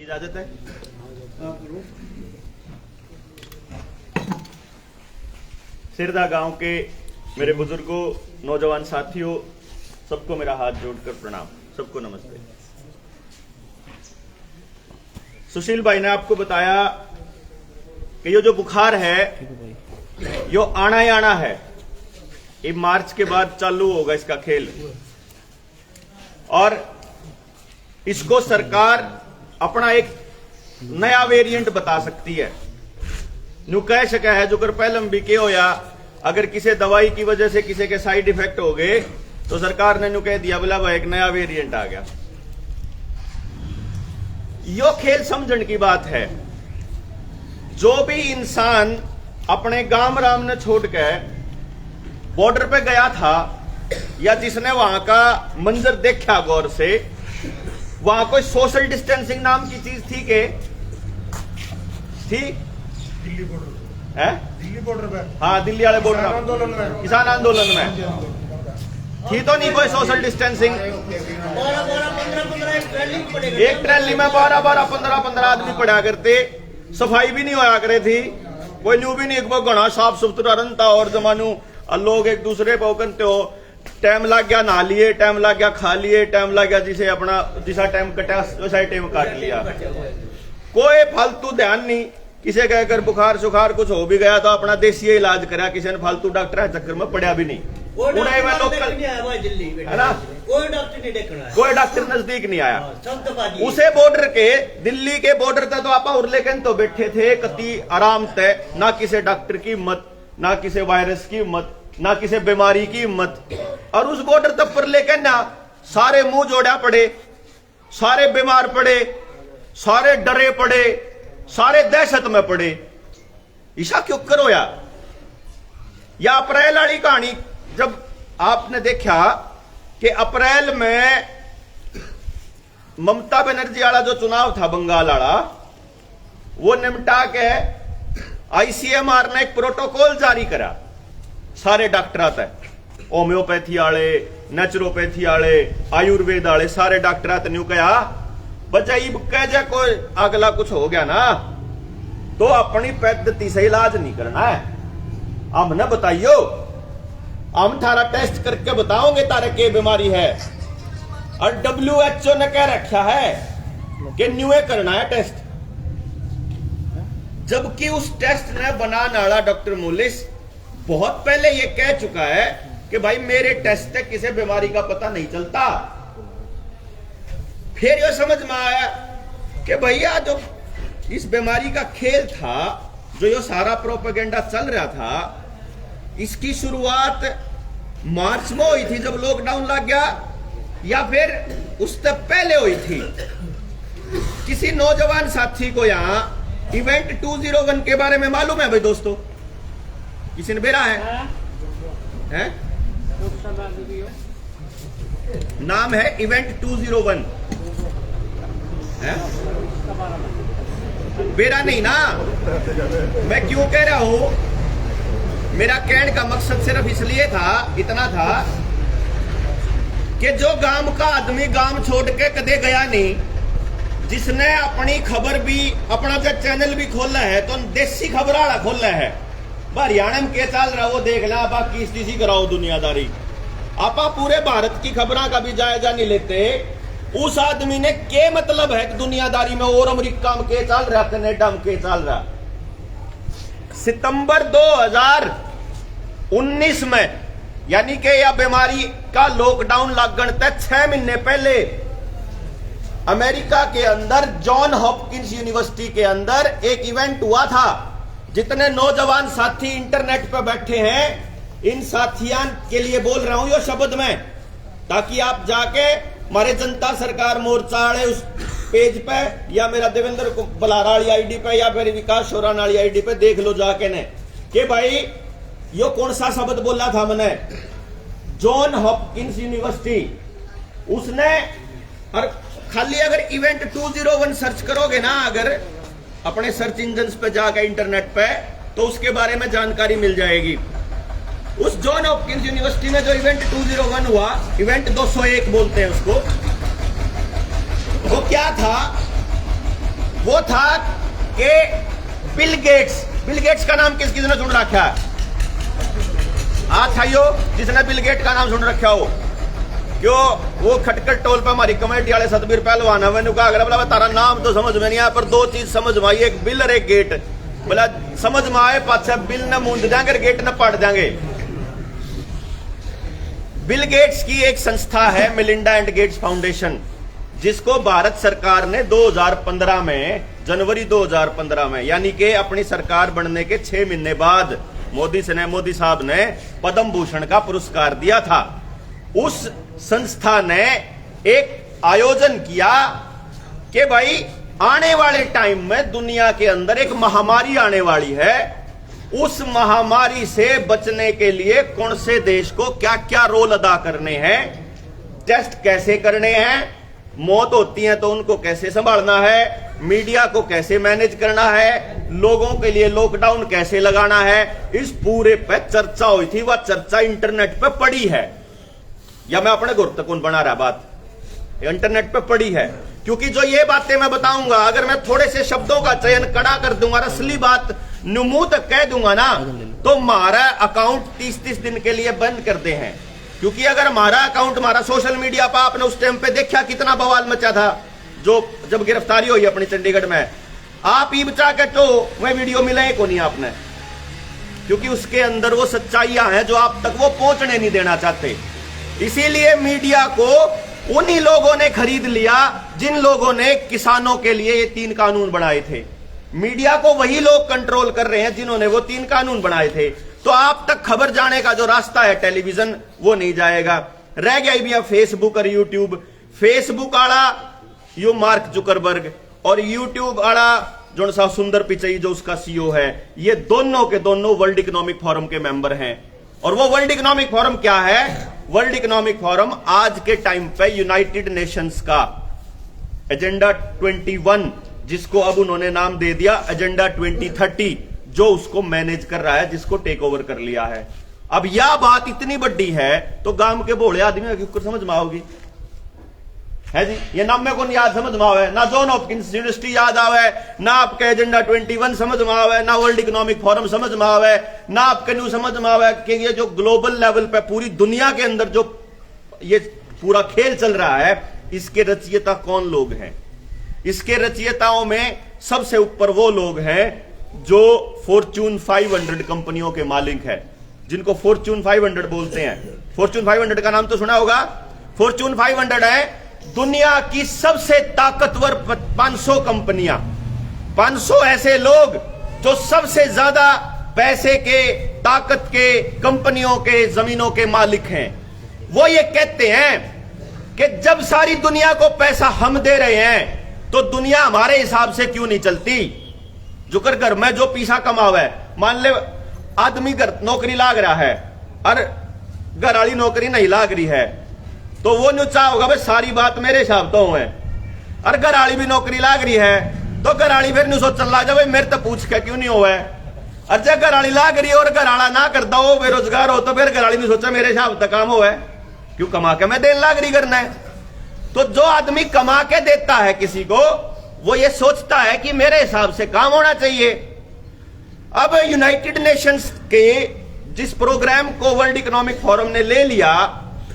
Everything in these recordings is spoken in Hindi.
इजाजत है। सिरदा गांव के मेरे बुजुर्गों, नौजवान साथियों, सबको मेरा हाथ जोड़कर प्रणाम, सबको नमस्ते। सुशील भाई ने आपको बताया कि ये जो बुखार है यो आना ही आना है। ये मार्च के बाद चालू होगा इसका खेल, और इसको सरकार अपना एक नया वेरिएंट बता सकती है। न्यू कह सका है जो कर पहलम भी के होया, अगर किसी दवाई की वजह से किसी के साइड इफेक्ट हो गए तो सरकार ने न्यू कह दिया बोला भाई एक नया वेरिएंट आ गया। यो खेल समझण की बात है। जो भी इंसान अपने गांव राम ने छोड़ के बॉर्डर पे गया था, या जिसने वहां का मंजर देखा गौर से, वहां कोई सोशल डिस्टेंसिंग नाम की चीज थी के थी? दिल्ली बॉर्डर है, दिल्ली बॉर्डर पे, हाँ दिल्ली वाले बॉर्डर में, किसान आंदोलन में थी तो नहीं कोई सोशल डिस्टेंसिंग। एक ट्रैली में 12-12, 15-15 आदमी पड़ा करते, सफाई भी नहीं होया करे थी, कोई न्यू भी नहीं, एक घना साफ सुथरा रनता, और जमानू लोग एक दूसरे पे करते हो, टाइम लग गया नहा लिए, टाइम लग गया खा लिए, टाइम लग गया जिसे अपना जिसा टाइम कटा वैसा टाइम काट लिया। कोई फालतू ध्यान नहीं। किसे कहकर बुखार सुखार कुछ हो भी गया तो अपना देसी इलाज करा, किसी ने फालतू डॉक्टर चक्कर में पड़ा भी नहीं। है ना, कोई डॉक्टर नजदीक नहीं आया। उसे बॉर्डर के, दिल्ली के बॉर्डर तक तो आप और लेकिन तो बैठे थे कति आराम तय, ना किसी डॉक्टर की हिम्मत, ना किसी वायरस की हिम्मत, ना किसी बीमारी की हिम्मत। और उस बॉर्डर तक पर लेकर ना सारे मुंह जोड़ा पड़े, सारे बीमार पड़े, सारे डरे पड़े, सारे दहशत में पड़े। ईशा क्यों करो या अप्रैल वाली कहानी जब आपने देखा कि अप्रैल में ममता बनर्जी वाला जो चुनाव था बंगाल वाला, वो निपटा के आईसीएमआर ने एक प्रोटोकॉल जारी करा सारे डॉक्टर तक, होम्योपैथी वाले, नेचुरोपैथी वाले, आयुर्वेद वाले, सारे डॉक्टर तक न्यू कहा बच्चा कह जा कोई अगला कुछ हो गया ना तो अपनी पद्धति से इलाज नहीं करना है, हमने बताइयो, हम थारा टेस्ट करके बताओगे तारे के बीमारी है। और WHO ने कह रखा है कि न्यू करना है टेस्ट, जबकि उस टेस्ट ने बनाने वाला डॉक्टर मोलिस बहुत पहले ये कह चुका है कि भाई मेरे टेस्ट से किसी बीमारी का पता नहीं चलता। फिर ये समझ में आया कि भैया जो इस बीमारी का खेल था, जो ये सारा प्रोपेगेंडा चल रहा था, इसकी शुरुआत मार्च में हुई थी जब लॉकडाउन लग गया, या फिर उससे पहले हुई थी? किसी नौजवान साथी को यहां इवेंट 201 के बारे में मालूम है भाई दोस्तों? किसी ने बेरा है? नाम है इवेंट 201 है? बेरा नहीं ना। मैं क्यों कह रहा हूं, मेरा कहने का मकसद सिर्फ इसलिए था, इतना था कि जो गांव का आदमी गांव छोड़ के कदे गया नहीं, जिसने अपनी खबर भी, अपना जो चैनल भी खोला है तो देसी खबर वाला खोला है, हरियाणा में क्या चल रहा वो देख ला, बाकी स्थिति कराओ दुनियादारी। आपा पूरे भारत की खबरों का भी जायजा नहीं लेते। उस आदमी ने क्या मतलब है कि दुनियादारी में और अमेरिका में क्या चल रहा, कनाडा में क्या चल रहा। सितंबर 2019 में, यानी कि यह बीमारी का लॉकडाउन लगन तक 6 महीने पहले, अमेरिका के अंदर जॉन हॉपकिंस यूनिवर्सिटी के अंदर एक इवेंट हुआ था। जितने नौजवान साथी इंटरनेट पर बैठे हैं, इन साथियों के लिए बोल रहा हूं ये शब्द में, ताकि आप जाके हमारे जनता सरकार मोर्चा वाले उस पेज पे, या मेरा देवेंद्र बलारा वाली आईडी पे, या फिर विकास शोरान वाली आईडी पे देख लो जाके ने कि भाई यो कौन सा शब्द बोला था मैंने, जॉन हॉपकिंस यूनिवर्सिटी। उसने, और खाली अगर इवेंट 201 सर्च करोगे ना, अगर अपने सर्च इंजन पे जाकर इंटरनेट पे, तो उसके बारे में जानकारी मिल जाएगी। उस जॉन हॉपकिंस यूनिवर्सिटी में जो इवेंट 201 हुआ, इवेंट 201 बोलते हैं उसको, वो क्या था वो था कि बिल गेट्स का नाम किसने सुन रखा है? थाइयो जिसने बिल गेट का नाम सुन रखा हो, क्यों वो खटखट टोल पे हमारी कमेटी वाले सतबीर पहलवान है, मैंने कहा अगर बोला तारा नाम तो समझ में नहीं आया, पर दो चीज समझ में आई, एक बिल और एक गेट। बोला समझ में आए पाछा बिल न मूंद देंगे, गेट न पढ़ देंगे। बिल गेट्स की एक संस्था है मिलिंडा एंड गेट्स फाउंडेशन, जिसको भारत सरकार ने 2015 में, जनवरी 2015 में, यानी कि अपनी सरकार बनने के 6 महीने बाद मोदी साहब ने पद्म भूषण का पुरस्कार दिया था। उस संस्था ने एक आयोजन किया कि भाई आने वाले टाइम में दुनिया के अंदर एक महामारी आने वाली है, उस महामारी से बचने के लिए कौन से देश को क्या क्या रोल अदा करने हैं, टेस्ट कैसे करने हैं, मौत होती है तो उनको कैसे संभालना है, मीडिया को कैसे मैनेज करना है, लोगों के लिए लॉकडाउन कैसे लगाना है, इस पूरे पे चर्चा हुई थी। वह चर्चा इंटरनेट पे पड़ी है, या मैं अपने गुरु तक बना रहा बात, इंटरनेट पे पड़ी है। क्योंकि जो ये बातें मैं बताऊंगा, अगर मैं थोड़े से शब्दों का चयन कड़ा कर दूंगा, असली बात मुंह तक कह दूंगा ना, तो हमारा अकाउंट 30-30 दिन के लिए बंद कर दे हैं। क्योंकि अगर हमारा अकाउंट, हमारा सोशल मीडिया पर आपने उस टाइम पे देखा कितना बवाल मचा था, जो जब गिरफ्तारी हुई अपनी चंडीगढ़ में, आप ई बचा के तो वह वीडियो मिले को नहीं आपने, क्योंकि उसके अंदर वो सच्चाइयां हैं जो आप तक वो पहुंचने नहीं देना चाहते। इसीलिए मीडिया को उन्हीं लोगों ने खरीद लिया जिन लोगों ने किसानों के लिए ये 3 कानून बनाए थे। मीडिया को वही लोग कंट्रोल कर रहे हैं जिन्होंने वो 3 कानून बनाए थे। तो आप तक खबर जाने का जो रास्ता है टेलीविजन, वो नहीं जाएगा। रह गया भी फेसबुक और यूट्यूब। फेसबुक आड़ा यो मार्क जुकरबर्ग और यूट्यूब आड़ा जो सा सुंदर पिचई जो उसका सीईओ है, ये दोनों के दोनों वर्ल्ड इकोनॉमिक फोरम के मेंबर हैं। और वो वर्ल्ड इकोनॉमिक फोरम क्या है? वर्ल्ड इकोनॉमिक फोरम आज के टाइम पे यूनाइटेड नेशंस का एजेंडा 21, जिसको अब उन्होंने नाम दे दिया एजेंडा 2030, जो उसको मैनेज कर रहा है, जिसको टेक ओवर कर लिया है। अब यह बात इतनी बड़ी है तो गांव के भोले आदमी की समझ में आओगी है जी। ये नाम में कौन याद समझ में आवे? ना जॉन हॉपकिंस यूनिवर्सिटी याद आवे, ना आपके एजेंडा 21 समझ में आवे, ना वर्ल्ड इकोनॉमिक फोरम समझ में आवे, ना आपके न्यू समझ में आवे कि ये जो ग्लोबल लेवल पे पूरी दुनिया के अंदर जो ये पूरा खेल चल रहा है, इसके रचयिता कौन लोग हैं। इसके रचयिताओं में सबसे ऊपर वो लोग हैं जो फॉर्च्यून 500 कंपनियों के मालिक है, जिनको फॉर्च्यून 500 बोलते हैं। फॉर्च्यून 500 का नाम तो सुना होगा। फॉर्च्यून 500 है दुनिया की सबसे ताकतवर 500 कंपनियां, 500 ऐसे लोग जो सबसे ज्यादा पैसे के, ताकत के, कंपनियों के, जमीनों के मालिक हैं। वो ये कहते हैं कि जब सारी दुनिया को पैसा हम दे रहे हैं तो दुनिया हमारे हिसाब से क्यों नहीं चलती। जुकर घर में जो पैसा कमावे, मान ले आदमी घर नौकरी लाग रहा है और घर वाली नौकरी नहीं लाग रही है, तो वो न्यू चाह होगा भाई सारी बात मेरे हिसाब तो है। और घर वाली भी नौकरी लाग रही है तो घर वाली फिर न्यू सोचने लग जाए मेरे तो पूछ के क्यों नहीं हुआ है। और जब घर वाली लाग रही है और घर वाला ना करता हो, बेरोजगार हो, तो फिर घर वाली ने सोचा मेरे हिसाब तक काम हुआ है, क्यों कमा के मैं देन लाग रही करना है। तो जो आदमी कमा के देता है किसी को, वो ये सोचता है कि मेरे हिसाब से काम होना चाहिए। अब यूनाइटेड नेशंस के जिस प्रोग्राम को वर्ल्ड इकोनॉमिक फोरम ने ले लिया,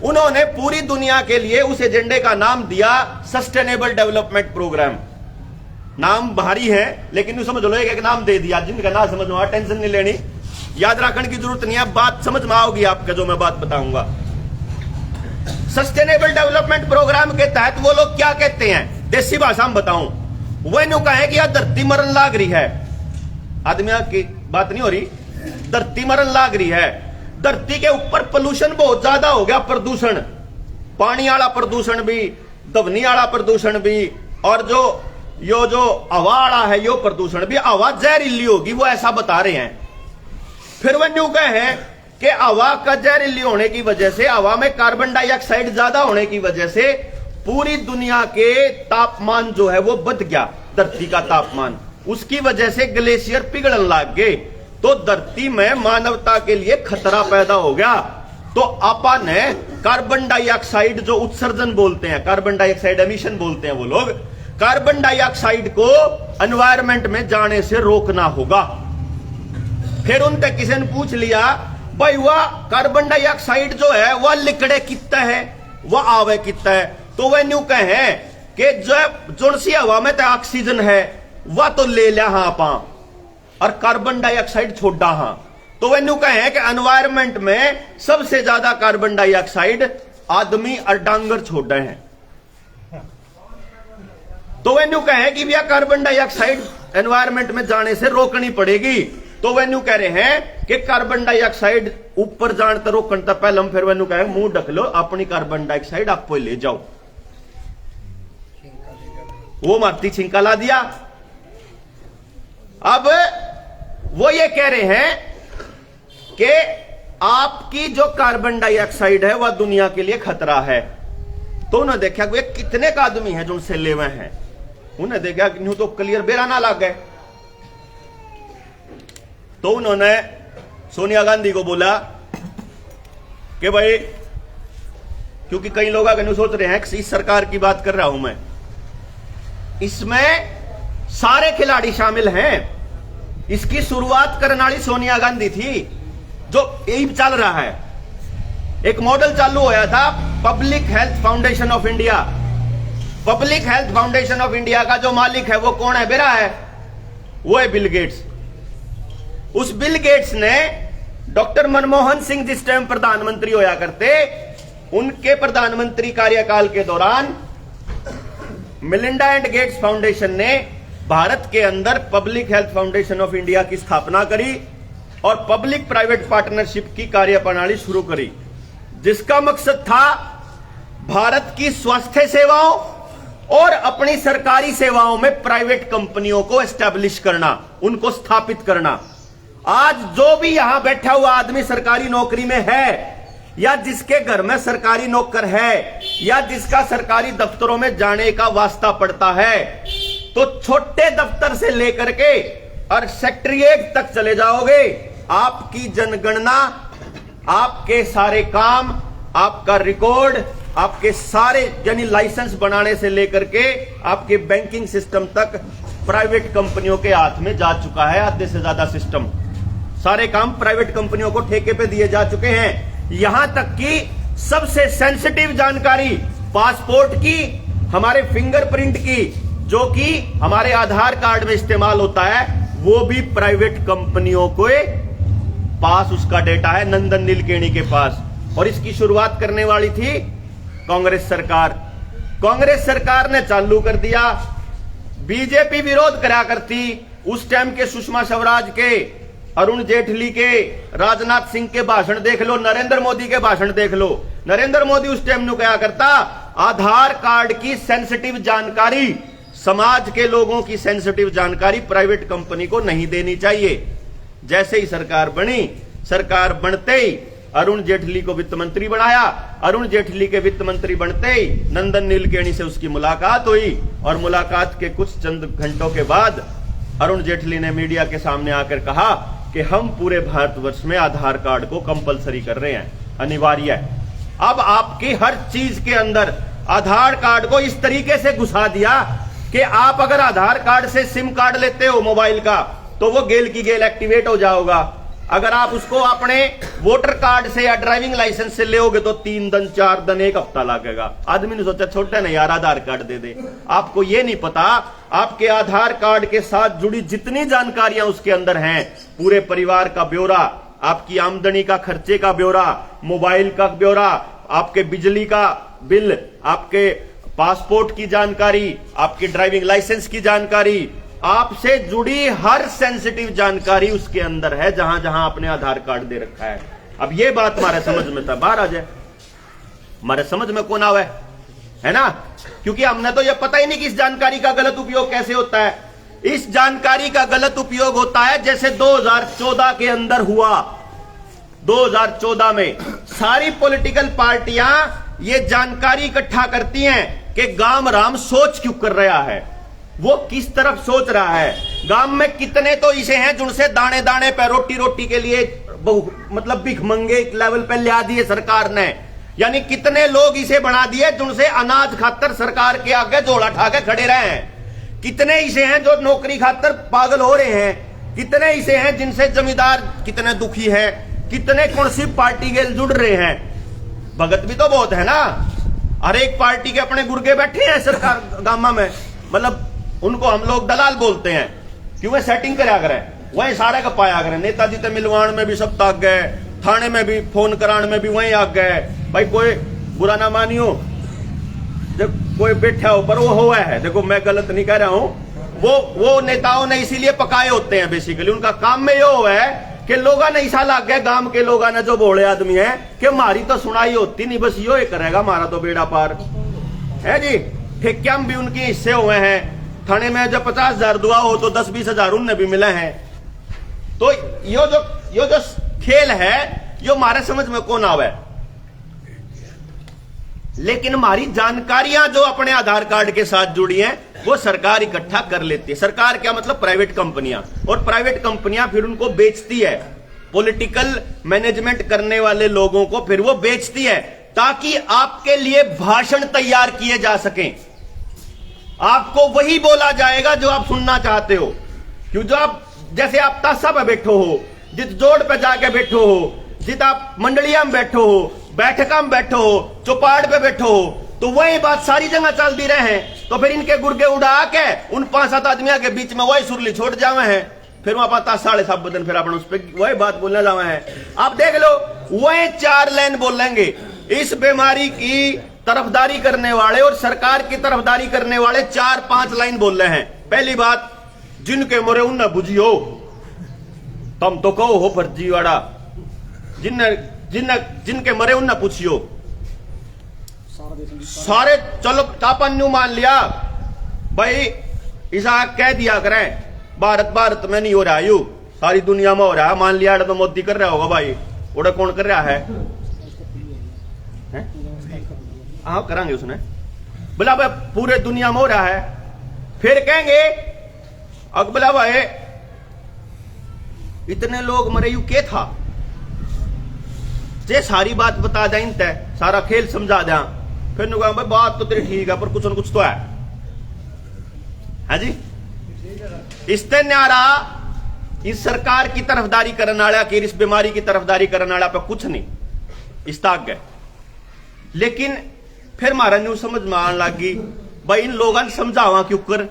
उन्होंने पूरी दुनिया के लिए उस एजेंडे का नाम दिया सस्टेनेबल डेवलपमेंट प्रोग्राम। नाम भारी है लेकिन समझ लो एक नाम दे दिया, जिनका नाम समझ में आ, टेंशन नहीं लेनी, याद रखने की जरूरत नहीं है, बात समझ में आओगी आपके जो मैं बात बताऊंगा। सस्टेनेबल डेवलपमेंट प्रोग्राम के तहत वो लोग क्या कहते हैं, देसी भाषा में बताऊं, वो न्यू कहे कि यार धरती मरन लाग रही है। आदमियों की बात नहीं हो रही, धरती मरन लाग रही है। धरती के ऊपर पोल्यूशन बहुत ज्यादा हो गया, प्रदूषण, पानी वाला प्रदूषण भी, ध्वनि वाला प्रदूषण भी, और जो हवा वाला है यो प्रदूषण भी। हवा जहरीली होगी वो ऐसा बता रहे हैं। फिर वो न्यू कहे कि हवा का जहरीली होने की वजह से, हवा में कार्बन डाइऑक्साइड ज्यादा होने की वजह से पूरी दुनिया के तापमान जो है वो बढ़ गया, धरती का तापमान, उसकी वजह से ग्लेशियर पिघलने लग गए, तो धरती में मानवता के लिए खतरा पैदा हो गया। तो आपा ने कार्बन डाइऑक्साइड जो उत्सर्जन बोलते हैं, कार्बन डाइऑक्साइड एमिशन बोलते हैं वो लोग, कार्बन डाइऑक्साइड को एनवायरमेंट में जाने से रोकना होगा। फिर उनसे किसी ने पूछ लिया, भाई वह कार्बन डाइऑक्साइड जो है वह लिकड़े कितना है, वह आवे कितना है? तो वह न्यू कहे कि जो सी हवा में तो ऑक्सीजन है वह तो ले लिया हाँ पा, और कार्बन डाइऑक्साइड छोड़ा हाँ। तो वह न्यू कहे कि एनवायरमेंट में सबसे ज्यादा कार्बन डाइऑक्साइड आदमी और डांगर छोड़ रहे हैं। तो वह न्यू कहे कि भैया कार्बन डाइऑक्साइड एनवायरमेंट में जाने से रोकनी पड़ेगी। तो वह न्यू कह रहे हैं कि कार्बन डाइऑक्साइड ऊपर जाने तो रोकने तो पहले हम, फिर वह न्यू कहे मुंह ढक लो, अपनी कार्बन डाइऑक्साइड आपको ले जाओ। वो मारती छिंका ला दिया। अब वो ये कह रहे हैं कि आपकी जो कार्बन डाइऑक्साइड है वह दुनिया के लिए खतरा है। तो उन्होंने देखा कि कितने का आदमी है जो उनसे लेवे हैं, उन्हें देखा कि न्यू तो क्लियर बेराना लग गए। तो उन्होंने सोनिया गांधी को बोला कि भाई, क्योंकि कई लोग अगर सोच रहे हैं कि इस सरकार की बात कर रहा हूं मैं, इसमें सारे खिलाड़ी शामिल हैं। इसकी शुरुआत करने वाली सोनिया गांधी थी। जो यही चल रहा है, एक मॉडल चालू होया था public health foundation of India. Public health foundation of India का जो मालिक है वो कौन है? बेरा है, वो है बिल गेट्स। उस बिल गेट्स ने डॉक्टर मनमोहन सिंह जिस टाइम प्रधानमंत्री होया करते, उनके प्रधानमंत्री कार्यकाल के दौरान मिलिंडा एंड गेट्स फाउंडेशन ने भारत के अंदर public health foundation of India की स्थापना करी और पब्लिक प्राइवेट पार्टनरशिप की कार्यप्रणाली शुरू करी, जिसका मकसद था भारत की स्वास्थ्य सेवाओं और अपनी सरकारी सेवाओं में प्राइवेट कंपनियों को एस्टैब्लिश करना, उनको स्थापित करना। आज जो भी यहां बैठा हुआ आदमी सरकारी नौकरी में है, या जिसके घर में सरकारी नौकर है, या जिसका सरकारी दफ्तरों में जाने का वास्ता पड़ता है, तो छोटे दफ्तर से लेकर के और सेक्रेटरीट तक चले जाओगे, आपकी जनगणना, आपके सारे काम, आपका रिकॉर्ड, आपके सारे यानी लाइसेंस बनाने से लेकर के आपके बैंकिंग सिस्टम तक प्राइवेट कंपनियों के हाथ में जा चुका है। आधे से ज्यादा सिस्टम, सारे काम प्राइवेट कंपनियों को ठेके पे दिए जा चुके हैं। यहां तक कि सबसे सेंसिटिव जानकारी पासपोर्ट की, हमारे फिंगरप्रिंट की, जो कि हमारे आधार कार्ड में इस्तेमाल होता है, वो भी प्राइवेट कंपनियों के पास उसका डेटा है, नंदन नीलकेणी के पास। और इसकी शुरुआत करने वाली थी कांग्रेस सरकार। कांग्रेस सरकार ने चालू कर दिया। बीजेपी विरोध करा करती। उस टाइम के सुषमा स्वराज के, अरुण जेटली के, राजनाथ सिंह के भाषण देख लो, नरेंद्र मोदी के भाषण देख लो। नरेंद्र मोदी उस टाइम नु क्या करता, आधार कार्ड की सेंसिटिव जानकारी, समाज के लोगों की सेंसिटिव जानकारी प्राइवेट कंपनी को नहीं देनी चाहिए। जैसे ही सरकार बनी, सरकार बनते ही अरुण जेटली को वित्त मंत्री बनाया। अरुण जेटली के वित्त मंत्री बनते ही नंदन नीलकेणी से उसकी मुलाकात हुई, और मुलाकात के कुछ चंद घंटों के बाद अरुण जेटली ने मीडिया के सामने आकर कहा कि हम पूरे भारतवर्ष में आधार कार्ड को कंपलसरी कर रहे हैं, अनिवार्य है। अब आपकी हर चीज के अंदर आधार कार्ड को इस तरीके से घुसा दिया कि आप अगर आधार कार्ड से सिम कार्ड लेते हो मोबाइल का, तो वो गेल की गेल एक्टिवेट हो जाओगा। अगर आप उसको अपने वोटर कार्ड से या ड्राइविंग लाइसेंस से लेओगे तो 3 दिन 4 दिन 1 हफ्ता लगेगा। आदमी ने सोचा छोटा नहीं यार, आधार कार्ड दे दे। आपको ये नहीं पता, आपके आधार कार्ड के साथ जुड़ी जितनी जानकारियां उसके अंदर हैं, पूरे परिवार का ब्यौरा, आपकी आमदनी का खर्चे का ब्यौरा, मोबाइल का ब्यौरा, आपके बिजली का बिल, आपके पासपोर्ट की जानकारी, आपके ड्राइविंग लाइसेंस की जानकारी, आपसे जुड़ी हर सेंसिटिव जानकारी उसके अंदर है, जहां जहां आपने आधार कार्ड दे रखा है। अब ये बात हमारे समझ में था, बाहर आ जाए, हमारे समझ में कौन आवे, है ना? क्योंकि हमने तो ये पता ही नहीं कि इस जानकारी का गलत उपयोग कैसे होता है। इस जानकारी का गलत उपयोग होता है जैसे 2014 के अंदर हुआ। 2014 में सारी पॉलिटिकल पार्टियां ये जानकारी इकट्ठा करती हैं कि गांव राम सोच क्यों कर रहा है, वो किस तरफ सोच रहा है। गांव में कितने तो इसे हैं जिनसे दाने दाने पे रोटी रोटी के लिए मतलब भिखमंगे लेवल पे लिया दिए सरकार ने। यानी कितने लोग इसे बना दिए जिनसे अनाज खातर सरकार के आगे झोला ठा के खड़े रहे हैं। कितने ऐसे हैं जो नौकरी खातर पागल हो रहे हैं। कितने ऐसे हैं जिनसे जमींदार कितने दुखी है। कितने कौन सी पार्टी के जुड़ रहे हैं। भगत भी तो बहुत है ना। हर एक पार्टी के अपने गुर्गे बैठे हैं सरकार गामा में, मतलब उनको हम लोग दलाल बोलते हैं। क्यों वे सेटिंग करा करें, वही सारे का पाया करें। नेताजी तो मिलवाण में भी सब ताक गए, थाने में भी फोन कराने में भी वहीं आ गए। भाई कोई बुरा ना मानियो, जब कोई बैठा हो पर वो हुआ है, देखो मैं गलत नहीं कह रहा हूं, वो नेताओं ने इसीलिए पकाए होते हैं। बेसिकली उनका काम में यो हुआ है कि लोगों ने ऐसा लग गया, गांव के लोगों ने जो भोले आदमी है कि हमारी तो सुनाई होती नहीं, बस यो ही करेगा हमारा तो बेड़ा पार है जी। ठेकिया भी उनके हिस्से हुए हैं। थाने में जब 50,000 दुआ हो तो 10-20 हजार उनने भी मिले हैं। तो यो जो खेल है यो हमारे समझ में कौन आवे। लेकिन हमारी जानकारियां जो अपने आधार कार्ड के साथ जुड़ी हैं वो सरकार इकट्ठा कर लेती है। सरकार क्या मतलब प्राइवेट कंपनियां, और प्राइवेट कंपनियां फिर उनको बेचती है। पॉलिटिकल मैनेजमेंट करने वाले लोगों को फिर वो बेचती है ताकि आपके लिए भाषण तैयार किए जा सकें। आपको वही बोला जाएगा जो आप सुनना चाहते हो। क्यों जो आप जैसे आप ताशा पे बैठो हो, जिस जोड़ पे जाके बैठो हो, जित आप मंडलिया में बैठो हो, बैठका में बैठो हो, चौपाड़ पे बैठो हो, तो वही बात सारी जगह चलती रहे। तो फिर इनके गुर्गे उड़ा के उन 5-7 आदमियों के बीच में वही सुरली छोड़ जावे हैं। फिर वहां पाता 7.5 बदन फिर अपन उस पर वही बात बोलने जावे हैं। आप देख लो वही 4 लाइन बोलेंगे। इस बीमारी की तरफदारी करने वाले और सरकार की तरफदारी करने वाले 4-5 लाइन बोल रहे हैं। पहली बात, जिनके मोरे उन बुझियो, तुम तो कहो हो फर्जीवाड़ा, जिनके मरे उन पूछियो। सारे चलो तापन न्यू मान लिया भाई, ऐसा कह दिया करें भारत में नहीं हो रहा, यू सारी दुनिया में हो रहा है। मान लिया तो मोदी कर रहा होगा भाई, उड़ा कौन कर रहा है? हाँ करांगे उसने, बोला भाई पूरे दुनिया में हो रहा है। फिर कहेंगे अब बोला भाई इतने लोग मरे यू क्या था, जे सारी बात बता दें, सारा खेल समझा दें। फिर भाई बात तो तेरी ठीक है पर कुछ न कुछ तो है जी। इससे न्यारा इस सरकार की तरफदारी करने वाला कि इस बीमारी की तरफदारी करने वाला पे कुछ नहीं इस ताक गए। लेकिन फिर हमारा न्यू समझ में आने लगी भाई इन लोगों ने समझावा क्यों कर,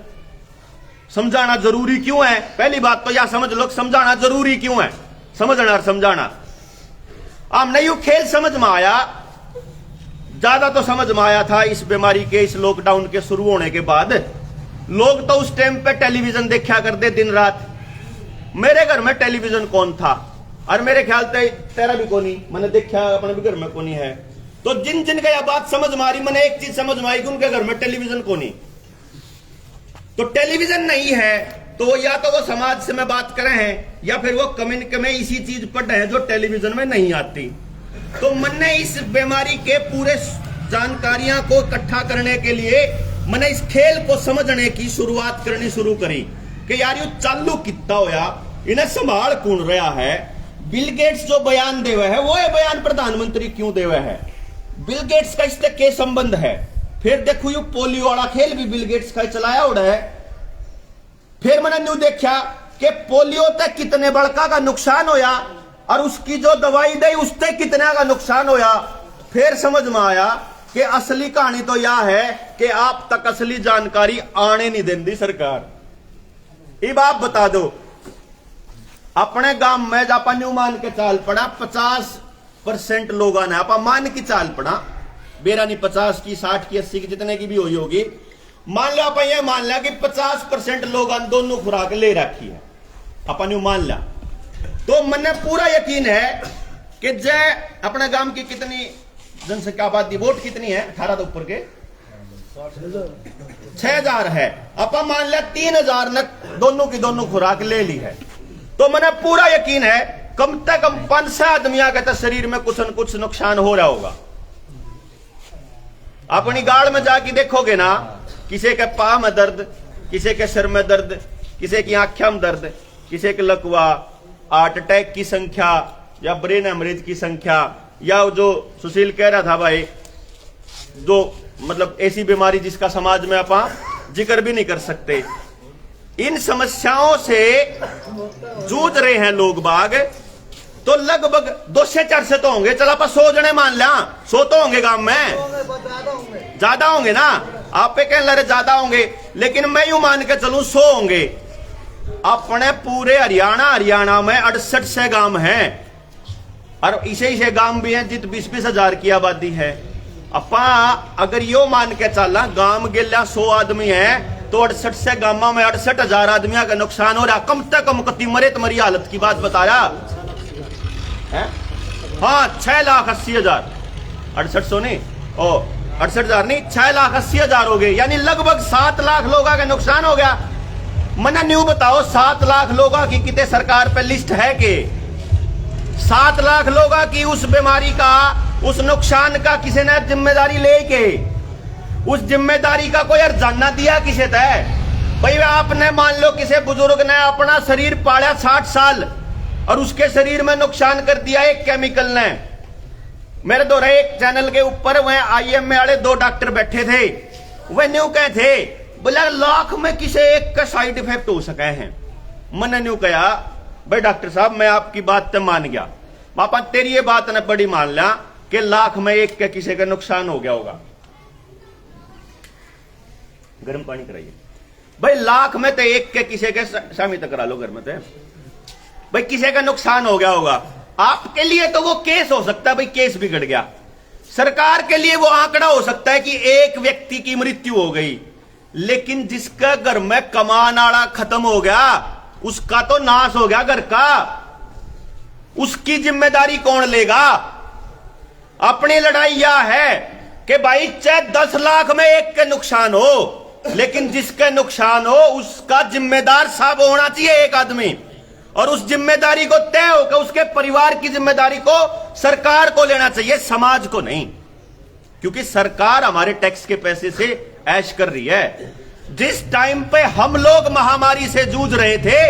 समझाना जरूरी क्यों है। पहली बात तो यह समझ लो समझाना जरूरी क्यों है, समझना और समझाना। हमने यू खेल समझ में आया, ज्यादा तो समझ में आया था इस बीमारी के, इस लॉकडाउन के शुरू होने के बाद। लोग तो उस टाइम पे टेलीविजन देखा करते दिन रात। मेरे घर में टेलीविजन कौन था, और मेरे ख्याल से तेरा भी कोनी, मैंने देखा अपने भी घर में कोनी है। तो जिन जिन का यह बात समझ में आ रही, मैंने एक चीज समझ में आई कि उनके घर में टेलीविजन कोनी। तो टेलीविजन नहीं है तो या तो वो समाज से मैं बात कर रहे हैं या फिर वो कम्युनिक में इसी चीज पढ़ रहे हैं जो टेलीविजन में नहीं आती। तो मैंने इस बीमारी के पूरे जानकारियां को इकट्ठा करने के लिए मैंने इस खेल को समझने की शुरुआत करनी शुरू करी कि यार ये चालू कितना होया, इन्हें संभाल कौन रहा है। बिल गेट्स जो बयान देवे है वो ये बयान प्रधानमंत्री क्यों देवे है, बिल गेट्स का इससे क्या संबंध है। फिर देखो ये पोलियो वाला खेल भी बिल गेट्स का चलाया उड़ा है। फिर मैंने न्यू देखा कि पोलियो तक कितने बड़का का नुकसान होया और उसकी जो दवाई दी उससे कितने का नुकसान होया। फिर समझ में आया कि असली कहानी तो यह है कि आप तक असली जानकारी आने नहीं देती सरकार। अब आप बता दो अपने गांव में जापा न्यू मान के चाल पड़ा 50% लोगों ने आप मान की चाल पड़ा, बेरा नहीं 50 की 60 की 80 की जितने की भी हुई होगी। मान लो आप ये मान लिया कि 50% लोगों ने दोनों खुराक ले रखी है, अपन यूं मान लिया। तो मैंने पूरा यकीन है कि जय अपने गांव की कितनी जनसंख्या आबादी, वोट कितनी है 18 तो ऊपर के 6000 है। अपन मान लिया 3000 ने दोनों की दोनों खुराक ले ली है। तो मैंने पूरा यकीन है कम से कम 5-6 आदमियों के तो शरीर में कुछ न कुछ नुकसान हो रहा होगा। अपनी गाड़ में जाके देखोगे ना, किसी के पांव में दर्द, किसी के सिर में दर्द, किसी की आंखों में दर्द, किसी के लकवा, हार्ट अटैक की संख्या या ब्रेन हेमरेज की संख्या या जो सुशील कह रहा था भाई, जो मतलब ऐसी बीमारी जिसका समाज में आप जिक्र भी नहीं कर सकते, इन समस्याओं से जूझ रहे हैं लोग बाग, तो लगभग 200-400 तो होंगे, चल आप 100 जने मान लिया, 100 तो होंगे गांव में, ज्यादा होंगे ना, आप पे कहने लगे ज्यादा होंगे, लेकिन मैं यूं मान के चलूं 100 होंगे। अपने पूरे हरियाणा में 68 से गांव हैं, और इसे गांव भी हैं जित 20-20 हजार की आबादी है। अपा अगर यो मान के चला गांव गेला 100 आदमी है, तो 68 से गांव में 68,000 आदमियों का नुकसान हो रहा, कम से कम कति मरे तुम्हारी हालत की बात बता रहा है। हाँ 6,80,000, 6800 नहीं, ओ 68,000 नहीं, 6,80,000 हो गए, यानी लगभग 7 लाख लोगों का नुकसान हो गया। मना न्यू बताओ 7 लाख लोगों की कितने सरकार पे लिस्ट है कि 7 लाख लोगों की उस बीमारी का, उस नुकसान का किसी ने जिम्मेदारी लेके, उस जिम्मेदारी का कोई अर्जाना दिया किसे तय? भाई आपने मान लो किसी बुजुर्ग ने अपना शरीर पाला 60 साल और उसके शरीर में नुकसान कर दिया एक केमिकल ने। मेरे दो एक चैनल के ऊपर वह IM वाले 2 डॉक्टर बैठे थे, वह न्यू कहे थे बोला लाख में किसी एक का साइड इफेक्ट हो सके हैं। मैंने न्यू कहा भाई डॉक्टर साहब मैं आपकी बात तो मान गया, पापा तेरी ये बात ने बड़ी मान लिया कि लाख में एक के किसी का नुकसान हो गया होगा। गर्म पानी कराइए भाई, लाख में तो एक के किसी के शामी तक करा लो घर में, तो भाई किसी का नुकसान हो गया होगा। आपके लिए तो वो केस हो सकता है, भाई केस बिगड़ गया। सरकार के लिए वो आंकड़ा हो सकता है कि एक व्यक्ति की मृत्यु हो गई, लेकिन जिसका घर में कमान आड़ा खत्म हो गया उसका तो नाश हो गया घर का, उसकी जिम्मेदारी कौन लेगा? अपनी लड़ाई यह है कि भाई चाहे 10 लाख में एक के नुकसान हो, लेकिन जिसका नुकसान हो उसका जिम्मेदार साहब होना चाहिए एक आदमी, और उस जिम्मेदारी को तय होकर उसके परिवार की जिम्मेदारी को सरकार को लेना चाहिए, समाज को नहीं। क्योंकि सरकार हमारे टैक्स के पैसे से ऐश कर रही है। जिस टाइम पे हम लोग महामारी से जूझ रहे थे,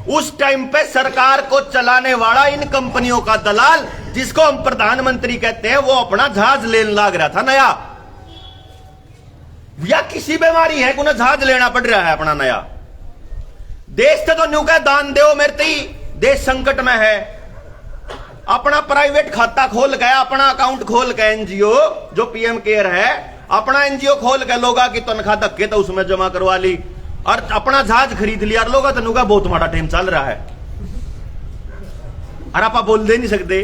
उस टाइम पे सरकार को चलाने वाला इन कंपनियों का दलाल, जिसको हम प्रधानमंत्री कहते हैं, वो अपना जहाज लेने लग रहा था नया, या किसी बीमारी है उन्हें जहाज लेना पड़ रहा है अपना नया। देश से तो न्यू का दान दो मेरे ती, देश संकट में है, अपना प्राइवेट खाता खोल के, अपना अकाउंट खोल के, एनजीओ जो PM केयर है, अपना एनजीओ खोल के लोगा की तनख्वाह धक्के तो उसमें जमा करवा ली, और अपना जहाज खरीद लिया, और लोगा तो नुका बहुत माड़ा टाइम चल रहा है, और आप बोल दे नहीं सकते।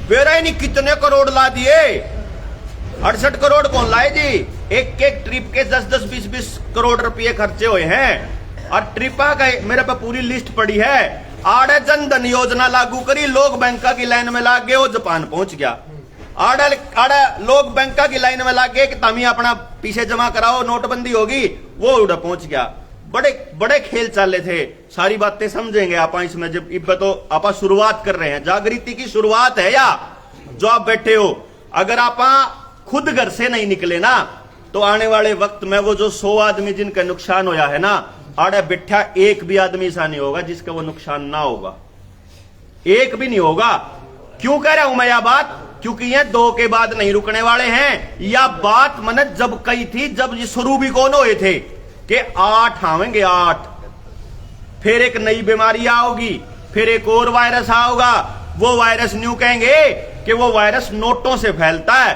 बेरा नहीं कितने करोड़ ला दिए, 68 करोड़ कौन लाए जी? एक ट्रिप के 10-10, 20-20 करोड़ रुपए खर्चे हुए हैं, और ट्रिपा का मेरे पे पूरी लिस्ट पड़ी है। आड़े जन धन योजना लागू करी, लोग बैंका की लाइन में लाग गए, वो जापान पहुंच गया। आड़े लोग बैंका की लाइन में लाग गए कि तामी अपना पीछे जमा कराओ, नोटबंदी होगी, वो उड़ा पहुंच गया। बड़े बड़े खेल चाले थे, सारी बातें समझेंगे आप इसमें। जब इब तो आप शुरुआत कर रहे हैं, जागृति की शुरुआत है, या जो आप बैठे हो, अगर आप खुद घर से नहीं निकले ना, तो आने वाले वक्त में वो जो 100 आदमी जिनका नुकसान होया है ना, आड़े बिठा एक भी आदमी ऐसा नहीं होगा जिसका वो नुकसान ना होगा, एक भी नहीं होगा। क्यों कह रहा हूं मैं यह बात? क्योंकि ये 2 के बाद नहीं रुकने वाले हैं। यह बात मैंने जब कही थी, जब ये शुरू भी कौन हुए थे कि 8 आवेंगे, 8, फिर एक नई बीमारी आओगी, फिर एक और वायरस आओगा। वो वायरस न्यू कहेंगे कि वो वायरस नोटों से फैलता है,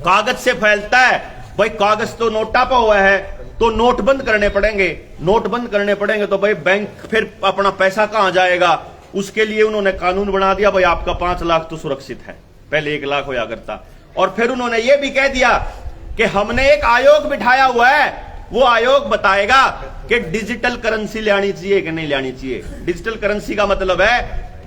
कागज से फैलता है। भाई कागज तो नोटा पर हुआ है, तो नोट बंद करने पड़ेंगे। नोट बंद करने पड़ेंगे तो भाई बैंक फिर अपना पैसा कहां जाएगा? उसके लिए उन्होंने कानून बना दिया, भाई आपका 5 लाख तो सुरक्षित है, पहले 1 लाख होया करता। और फिर उन्होंने ये भी कह दिया कि हमने एक आयोग बिठाया हुआ है, वो आयोग बताएगा कि डिजिटल करेंसी लेनी चाहिए कि नहीं लेनी चाहिए। डिजिटल करेंसी का मतलब है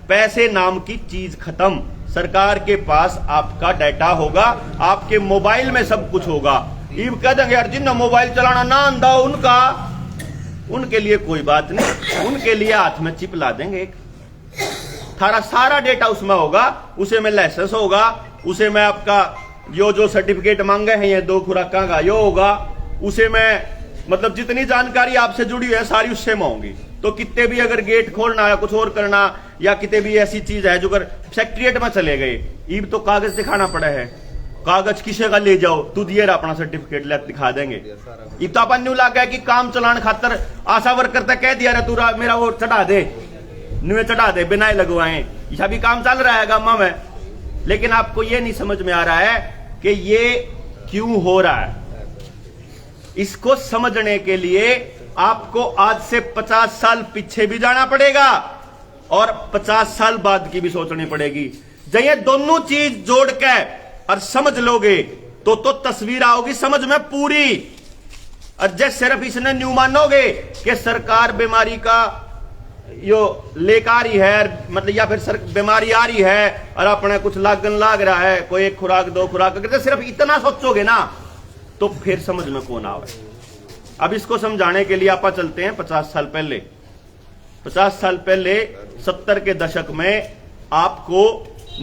पैसे नाम की चीज खत्म। सरकार के पास आपका डाटा होगा, आपके मोबाइल में सब कुछ होगा। ये कह देंगे यार जिन मोबाइल चलाना ना आंदा उनका, उनके लिए कोई बात नहीं, उनके लिए हाथ में चिप ला देंगे, थारा सारा डेटा उसमें होगा, उसे में लाइसेंस होगा, उसे में आपका जो सर्टिफिकेट मांगे हैं ये 2 खुराका का यो होगा, उसे में मतलब जितनी जानकारी आपसे जुड़ी है सारी उससे में होंगी। तो कितने भी अगर गेट खोलना या कुछ और करना या कितने भी ऐसी चीज है जो अगर सेक्रेटरीट में चले गए, ईब तो कागज दिखाना पड़ा है, कागज किसे का ले जाओ, तू दिए अपना सर्टिफिकेट ले दिखा देंगे। ईब तो अपन न्यू लगा कि काम चलाने खातर आशा वर्कर तक कह दिया रे तू मेरा वो चढ़ा दे, न्यू चढ़ा दे बिना लगवाए, यह भी काम चल रहा है गामा में। लेकिन आपको ये नहीं समझ में आ रहा है कि ये क्यों हो रहा है। इसको समझने के लिए आपको आज से 50 साल पीछे भी जाना पड़ेगा और 50 साल बाद की भी सोचनी पड़ेगी। जब ये दोनों चीज जोड़ के और समझ लोगे तो तस्वीर आओगी समझ में पूरी। और जब सिर्फ इसने न्यू मानोगे कि सरकार बीमारी का यो लेकर ही है, मतलब या फिर बीमारी आ रही है और अपने कुछ लागन लाग रहा है, कोई एक खुराक दो खुराक, अगर सिर्फ इतना सोचोगे ना तो फिर समझ में कौन आवे। अब इसको समझाने के लिए आप चलते हैं 50 साल पहले। 50 साल पहले 70 के दशक में आपको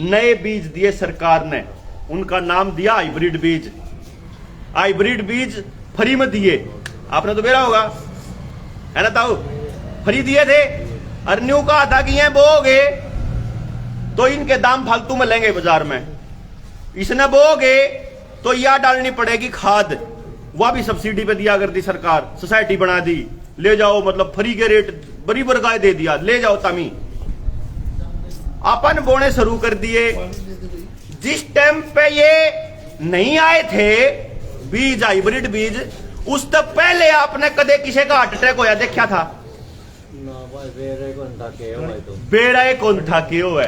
नए बीज दिए सरकार ने, उनका नाम दिया हाइब्रिड बीज। हाइब्रिड बीज फ्री में दिए, आपने तो बेरा होगा है ना ताऊ, फ्री दिए थे। और न्यू कहा था कि ये बोगे तो इनके दाम फालतू में लेंगे बाजार में, इसने बोगे तो यह डालनी पड़ेगी खाद, वह भी सब्सिडी पे दिया करती सरकार, सोसाइटी बना दी, ले जाओ मतलब फ्री के रेट बराबर गाय दे दिया, ले जाओ तमी। अपन बोने शुरू कर दिए। जिस टाइम पे ये नहीं आए थे बीज, हाइब्रिड बीज, उस तक पहले आपने कदे किसी का हार्ट अटैक होया देखा था? बेड़ा कौन था क्यों है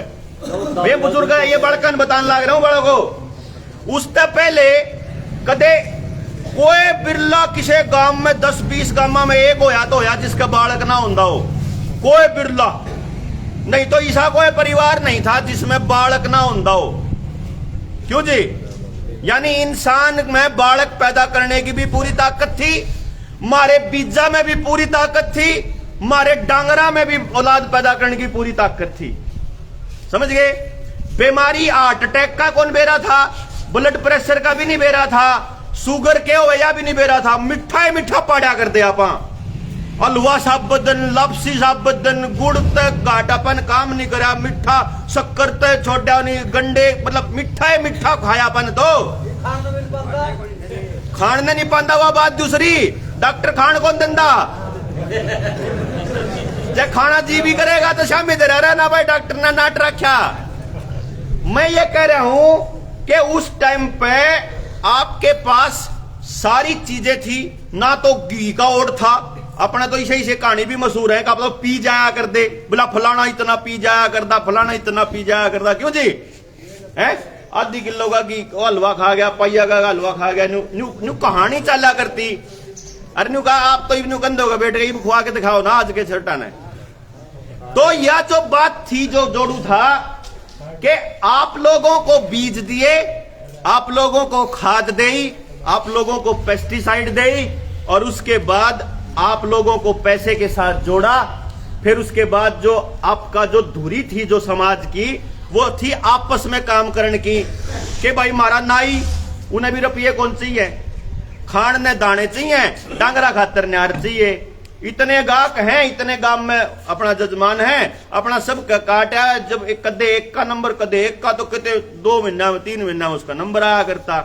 ये बुजुर्ग है, ये बड़कन बताने लग रहा हूं बड़ों को। उससे पहले कदे कोई बिरला किसी गांव में 10-20 गांव में एक होया तो होया जिसका बालक ना होता हो, कोई बिरला नहीं तो ऐसा कोई परिवार नहीं था जिसमें बालक ना होता हो। क्यों जी? यानी इंसान में बालक पैदा करने की भी पूरी ताकत थी, मारे बीजा में भी पूरी ताकत थी, मारे डांगरा में भी औलाद पैदा करने की पूरी ताकत थी। समझ गए? बीमारी हार्ट अटैक का कौन बेरा था, ब्लड प्रेशर का भी नहीं बेरा था, शुगर के होया भी नहीं बेरा था। मिठा ही मिठा पाड़ा कर दे आपा, हलवा साहब बदन, लपसी साहब बदन, गुड़ तक घाटापन काम नहीं करा, मिठा शक्कर तक छोड़ा नहीं, गंडे मतलब मिठा ही मिठा खायापन तो खान नहीं पाता। वह बात दूसरी, डॉक्टर खान कौन दंदा, जब खाना जी भी करेगा तो शामी दे रहा ना भाई, डॉक्टर ने नाट रखा। मैं ये कह रहा हूं कि उस टाइम पे आपके पास सारी चीजें थी, ना तो घी का ओढ़ था, अपना तो इसे कहानी भी मशहूर है, मतलब पी जाया कर दे, बोला फलाना इतना पी जाया करता, फलाना इतना पी जाया करता। क्यों जी? है आधी किलो का घी हलवा खा गया, पहिया का हलवा खा गया, न्यू कहानी चला करती। अरे न्यू कहा आप तो इब्नू कंधे होगा बेटे, इब खुआ के दिखाओ ना आज के छटा ने। तो यह जो बात थी, जो जोड़ू था कि आप लोगों को बीज दिए, आप लोगों को खाद दे, आप लोगों को पेस्टिसाइड दे, और उसके बाद आप लोगों को पैसे के साथ जोड़ा। फिर उसके बाद जो आपका जो धुरी थी जो समाज की, वो थी आपस में काम करने की कि भाई मारा नाई, उन्हें भी रुपये कौन चाहिए, खान ने दाने चाहिए, डांगरा खातर न्यार चाहिए। इतने गाहक हैं, इतने गांव में अपना जजमान है, अपना सब काटा। जब कदे एक का नंबर, कदे एक का, तो कहते 2 महीना में 3 महीना में उसका नंबर आया करता।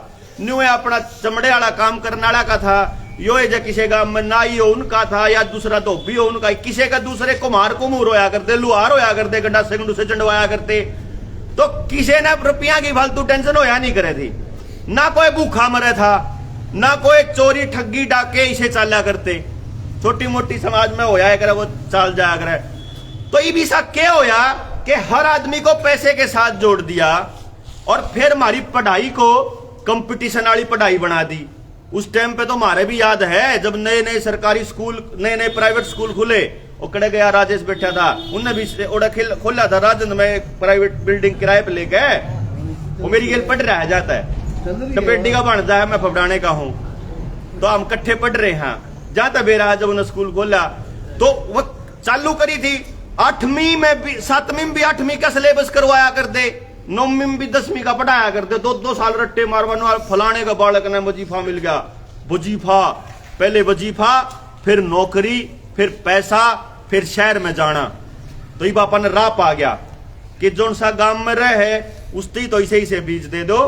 न्यू अपना चमड़े वाला काम करने वाला का था, यो जो किसी गांव में नाई हो उनका था, या दूसरा धोबी हो उनका, किसी का दूसरे कुम्हार कुमूर होया करते, लुहार होया करते, गड्ढा से गंडू से चंडवाया करते। तो किसी ने रुपया की फालतू टेंशन होया नहीं करे थी, ना कोई भूखा मरे था, ना कोई चोरी ठगी डाके इसे चाला करते। छोटी मोटी समाज में होया करे वो चाल जाया करे। तो ये भी सा क्या होया कि हर आदमी को पैसे के साथ जोड़ दिया, और फिर हमारी पढ़ाई को कंपटीशन वाली पढ़ाई बना दी। उस टाइम पे तो हमारे भी याद है जब नए नए सरकारी स्कूल, नए नए प्राइवेट स्कूल खुले, वो कड़े गया राजेश बैठा था, उनने भी ओड़ा खोला था राजन में प्राइवेट बिल्डिंग किराए पे लेके, वो मेरी गेल पढ़ रहा है जाता है, टपेटी का बन जाए, मैं फबड़ाने का हूँ, तो हम इकट्ठे पढ़ रहे हैं। जाता बेरा जब उन्होंने स्कूल खोला तो वो चालू करी थी 8वीं में भी, 7वीं में भी 8वीं का सिलेबस करवाया कर दे, 9वीं में भी 10वीं का पढ़ाया करते। 2-2 साल रट्टे मारवाने, फलाने का बालक ने वजीफा मिल गया। वजीफा, पहले वजीफा, फिर नौकरी, फिर पैसा, फिर शहर में जाना। तो ये बापा ने राह पा गया कि जोन सा गांव में रहे उसती तो इसे ही से बीज दे दो,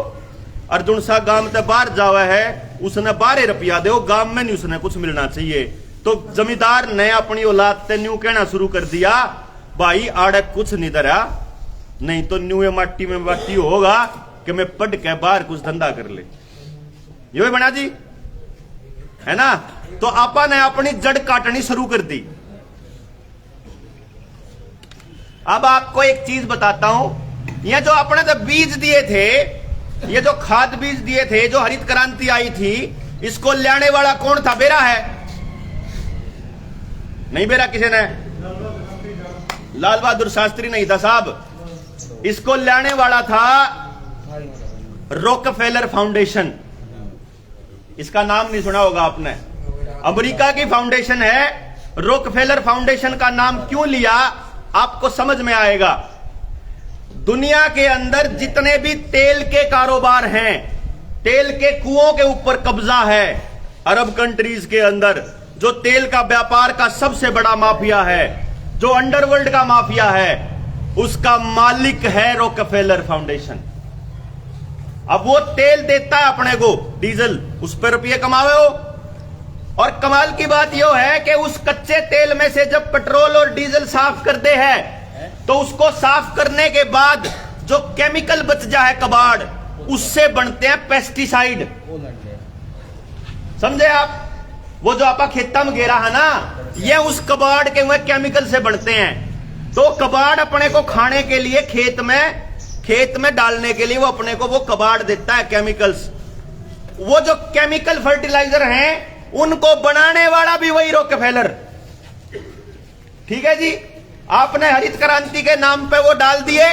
और जोन सा गांव ते बाहर जावा है उसने 12 रुपया दो, गांव में नहीं उसने कुछ मिलना चाहिए। तो जमींदार ने अपनी औलाद ते न्यू कहना शुरू कर दिया, भाई आड़े कुछ नहीं धरा, नहीं तो न्यू माटी में माटी होगा कि मैं पढ़ के बाहर कुछ धंधा कर ले। यो भी बना जी है ना। तो आपा ने अपनी जड़ काटनी शुरू कर दी। अब आपको एक चीज बताता हूं, ये जो अपने तो बीज दिए थे, ये जो खाद बीज दिए थे, जो हरित क्रांति आई थी, इसको लाने वाला कौन था? बेरा है? नहीं बेरा किसी ने? लाल बहादुर शास्त्री नहीं था साहब। इसको लाने वाला था रॉकफेलर फाउंडेशन। इसका नाम नहीं सुना होगा आपने। अमेरिका की फाउंडेशन है। रॉकफेलर फाउंडेशन का नाम क्यों लिया आपको समझ में आएगा। दुनिया के अंदर जितने भी तेल के कारोबार हैं, तेल के कुओं के ऊपर कब्जा है। अरब कंट्रीज के अंदर जो तेल का व्यापार का सबसे बड़ा माफिया है, जो अंडरवर्ल्ड का माफिया है, उसका मालिक है रॉकफेलर फाउंडेशन। अब वो तेल देता है अपने को, डीजल, उस पर रुपये कमावे हो। और कमाल की बात यह है कि उस कच्चे तेल में से जब पेट्रोल और डीजल साफ करते हैं तो उसको साफ करने के बाद जो केमिकल बच जाए कबाड़, उससे बनते हैं पेस्टिसाइड। समझे आप? वो जो आपका खेता में घेरा है ना, ये उस कबाड़ के हुए केमिकल से बनते हैं। तो कबाड़ अपने को खाने के लिए खेत में डालने के लिए वो अपने को वो कबाड़ देता है, केमिकल्स। वो जो केमिकल फर्टिलाइजर हैं उनको बनाने वाला भी वही रॉकफेलर। ठीक है जी। आपने हरित क्रांति के नाम पे वो डाल दिए,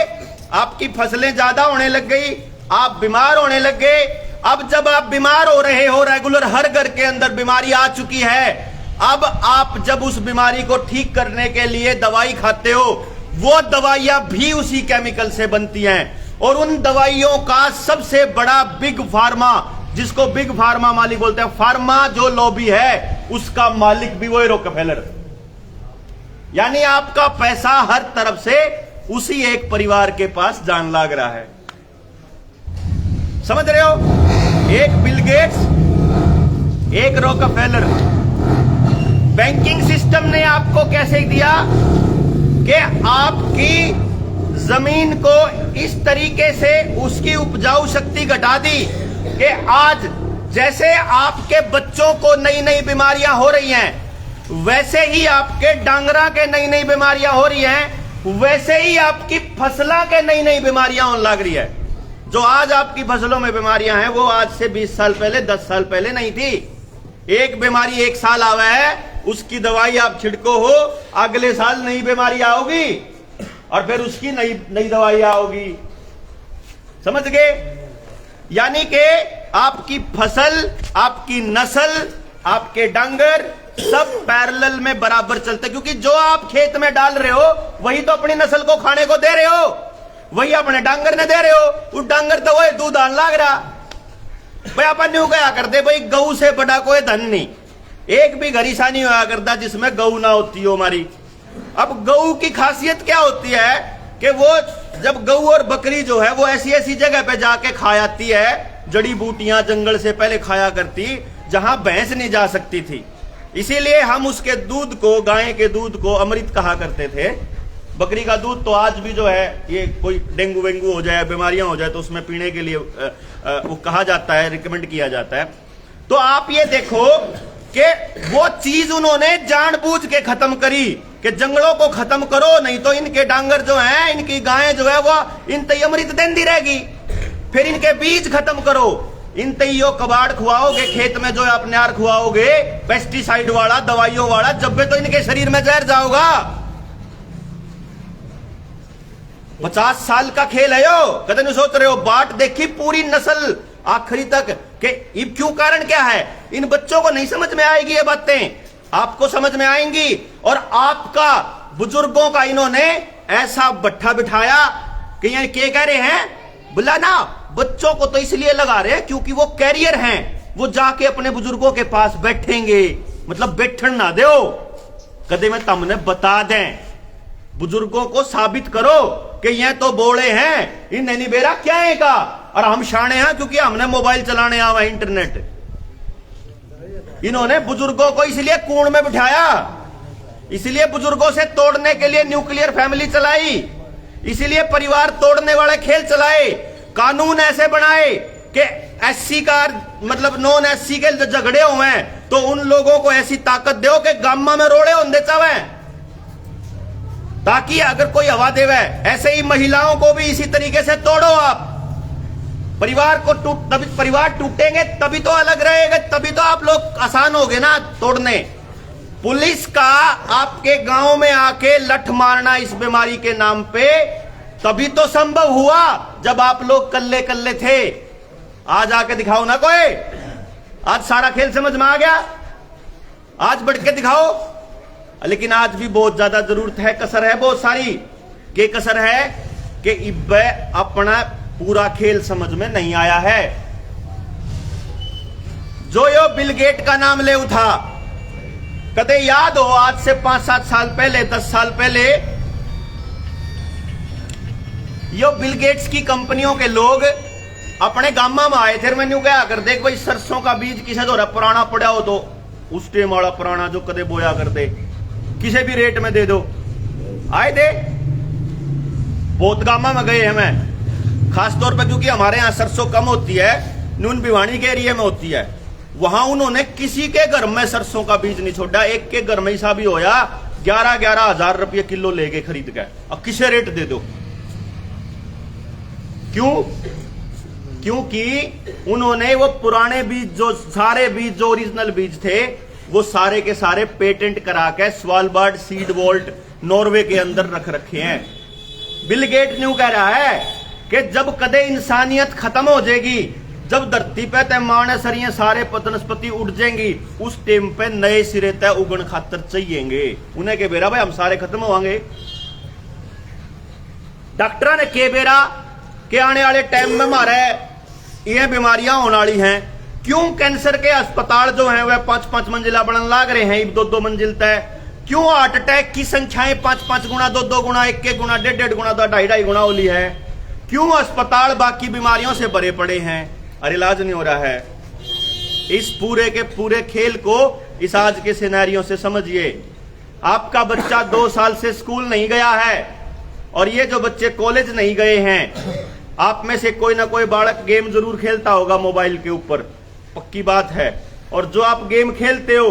आपकी फसलें ज्यादा होने लग गई, आप बीमार होने लग गए। अब जब आप बीमार हो रहे हो, रेगुलर हर घर के अंदर बीमारी आ चुकी है, अब आप जब उस बीमारी को ठीक करने के लिए दवाई खाते हो, वो दवाइयां भी उसी केमिकल से बनती हैं। और उन दवाइयों का सबसे बड़ा बिग फार्मा, जिसको बिग फार्मा मालिक बोलते हैं, फार्मा जो लॉबी है उसका मालिक भी वही रॉकफेलर। यानी आपका पैसा हर तरफ से उसी एक परिवार के पास जान लाग रहा है। समझ रहे हो? एक बिल गेट्स, एक रॉकफेलर। बैंकिंग सिस्टम ने आपको कैसे दिया कि आपकी जमीन को इस तरीके से उसकी उपजाऊ शक्ति घटा दी कि आज जैसे आपके बच्चों को नई नई बीमारियां हो रही हैं, वैसे ही आपके डांगरा के नई नई बीमारियां हो रही हैं, वैसे ही आपकी फसलों के नई नई बीमारियां होने लग रही है। जो आज आपकी फसलों में बीमारियां हैं, वो आज से 20 साल पहले, 10 साल पहले नहीं थी। एक बीमारी एक साल आवा है, उसकी दवाई आप छिड़को हो, अगले साल नई बीमारी आओगी और फिर उसकी नई दवाई आओगी। समझ गए? यानी कि आपकी फसल, आपकी नस्ल, आपके डांगर सब पैरेलल में बराबर चलते, क्योंकि जो आप खेत में डाल रहे हो वही तो अपनी नस्ल को खाने को दे रहे हो, वही अपने डांगर ने दे रहे हो। उस डांगर तो वही दूध आने लग रहा। भाई अपन न्यू क्या करते, भाई गऊ से बड़ा कोई धन नहीं। एक भी घर ऐसा नहीं हुआ करता जिसमें गऊ ना होती हो हमारी। अब गऊ की खासियत क्या होती है कि वो जब गऊ और बकरी जो है वो ऐसी ऐसी जगह पे जाके खा जाती है, जड़ी बूटियां जंगल से पहले खाया करती, जहां भैंस नहीं जा सकती थी। इसीलिए हम उसके दूध को, गाय के दूध को अमृत कहा करते थे। बकरी का दूध तो आज भी जो है, ये कोई डेंगू वेंगू हो जाए, बीमारियां हो जाए तो उसमें पीने के लिए वो कहा जाता है, रिकमेंड किया जाता है। तो आप ये देखो कि वो चीज उन्होंने जानबूझ के खत्म करी कि जंगलों को खत्म करो, नहीं तो इनके डांगर जो हैं, इनकी गायें जो है वो इन तय अमृत देंदी रहेगी। फिर इनके बीज खत्म करो, इन तैयो कबाड़ खुआओगे, खेत में जो है अपने यार खुआओगे पेस्टिसाइड वाला, दवाइयों वाला, जब भी तो इनके शरीर में जहर जाओगा। 50 साल का खेल है यो, कदे नहीं सोच रहे हो। बाट देखी पूरी नस्ल आखिरी तक के। क्यों? कारण क्या है? इन बच्चों को नहीं समझ में आएगी ये बातें, आपको समझ में आएंगी। और आपका, बुजुर्गों का इन्होंने ऐसा बट्ठा बिठाया कि ये क्या कह रहे हैं, बोला ना बच्चों को तो इसलिए लगा रहे हैं क्योंकि वो कैरियर हैं, वो जाके अपने बुजुर्गों के पास बैठेंगे, मतलब बैठन ना दो। कदे में तमने बता दें, बुजुर्गों को साबित करो कि ये तो बोले हैं, इन नहीं बेरा क्या है का, और हम शाणे हैं क्योंकि हमने मोबाइल चलाने आवा इंटरनेट। इन्होंने बुजुर्गों को इसलिए कूड़ में बिठाया, इसलिए बुजुर्गों से तोड़ने के लिए न्यूक्लियर फैमिली चलाई, इसीलिए परिवार तोड़ने वाले खेल चलाए, कानून ऐसे बनाए कि एससी का मतलब नॉन एससी के जो झगड़े हुए हैं तो उन लोगों को ऐसी ताकत दो कि गामा में रोड़े होंदे चावे, ताकि अगर कोई हवा देवे। ऐसे ही महिलाओं को भी इसी तरीके से तोड़ो आप। परिवार को तभी परिवार टूटेंगे तभी तो अलग रहेगा, तभी तो आप लोग आसान होगे ना तोड़ने। पुलिस का आपके गांव में आके लठ मारना इस बीमारी के नाम पे तभी तो संभव हुआ जब आप लोग कल्ले कल्ले थे। आज आके दिखाओ ना कोई, आज सारा खेल समझ में आ गया, आज बढ़ के दिखाओ। लेकिन आज भी बहुत ज्यादा जरूरत है, कसर है बहुत सारी। के कसर है कि इब्बे अपना पूरा खेल समझ में नहीं आया है। जो यो बिल गेट का नाम ले उठा, कदे याद हो आज से 5-7 साल पहले, 10 साल पहले यो बिल गेट्स की कंपनियों के लोग अपने गामा में आए थे। मैंने कहा कर देख भाई सरसों का बीज किसे दो पुराना पड़ा हो तो उस टेम वाला पुराना जो कदे बोया करते किसी भी रेट में दे दो। आए थे बहुत गामा में गए हैं मैं, खासतौर पर क्योंकि हमारे यहाँ सरसों कम होती है, नून भिवानी के एरिया में होती है। वहां उन्होंने किसी के घर में सरसों का बीज नहीं छोड़ा, एक के घर में ऐसा भी होया 11-11 हजार रुपये किलो लेके खरीद के, अब किसे रेट दे दो। क्यों? क्योंकि उन्होंने वो पुराने बीज, जो सारे बीज जो ओरिजिनल बीज थे वो सारे के सारे पेटेंट करा के स्वालबार्ड सीड वॉल्ट नॉर्वे के अंदर रख रखे हैं। बिल गेट न्यू कह रहा है कि जब कदे इंसानियत खत्म हो जाएगी, जब धरती पे तैमाने सरिये सारे वनस्पति उड़ जाएंगी, उस टाइम पे नए सिरे तय उगन खातर चाहिएंगे। उन्हें के बेरा भाई हम सारे खत्म होंगे। डॉक्टर ने के बेरा के आने वाले टाइम में मारे ये बीमारियां होने वाली हैं। क्यों कैंसर के अस्पताल जो हैं वह 5-5 मंजिला बनने लाग रहे हैं, 2-2 मंजिल तय। क्यों हार्ट अटैक की संख्याएं 5-5 गुना, 2-2 गुना, 1-1 गुना, 1.5 गुना, 2.5 गुना होली है। क्यों अस्पताल बाकी बीमारियों से भरे पड़े हैं और इलाज नहीं हो रहा है। इस पूरे के पूरे खेल को इस आज के सिनेरियो से समझिए। आपका बच्चा 2 साल से स्कूल नहीं गया है और ये जो बच्चे कॉलेज नहीं गए हैं, आप में से कोई ना कोई बालक गेम जरूर खेलता होगा मोबाइल के ऊपर, पक्की बात है। और जो आप गेम खेलते हो,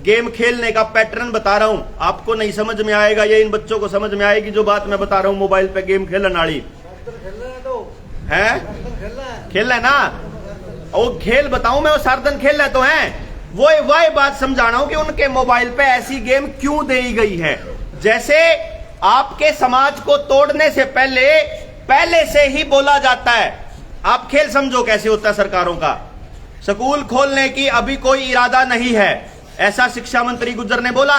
गेम खेलने का पैटर्न बता रहा हूं, आपको नहीं समझ में आएगा, ये इन बच्चों को समझ में आएगी जो बात मैं बता रहा हूं। मोबाइल पे गेम खेलने वाली है, खेल है ना, वो खेल बताऊं मैं, वो सारदन खेल रहे तो हैं। वही बात समझाना हूं कि उनके मोबाइल पे ऐसी गेम क्यों दी गई है। जैसे आपके समाज को तोड़ने से पहले से ही बोला जाता है। आप खेल समझो कैसे होता है सरकारों का। स्कूल खोलने की अभी कोई इरादा नहीं है, ऐसा शिक्षा मंत्री गुज्जर ने बोला।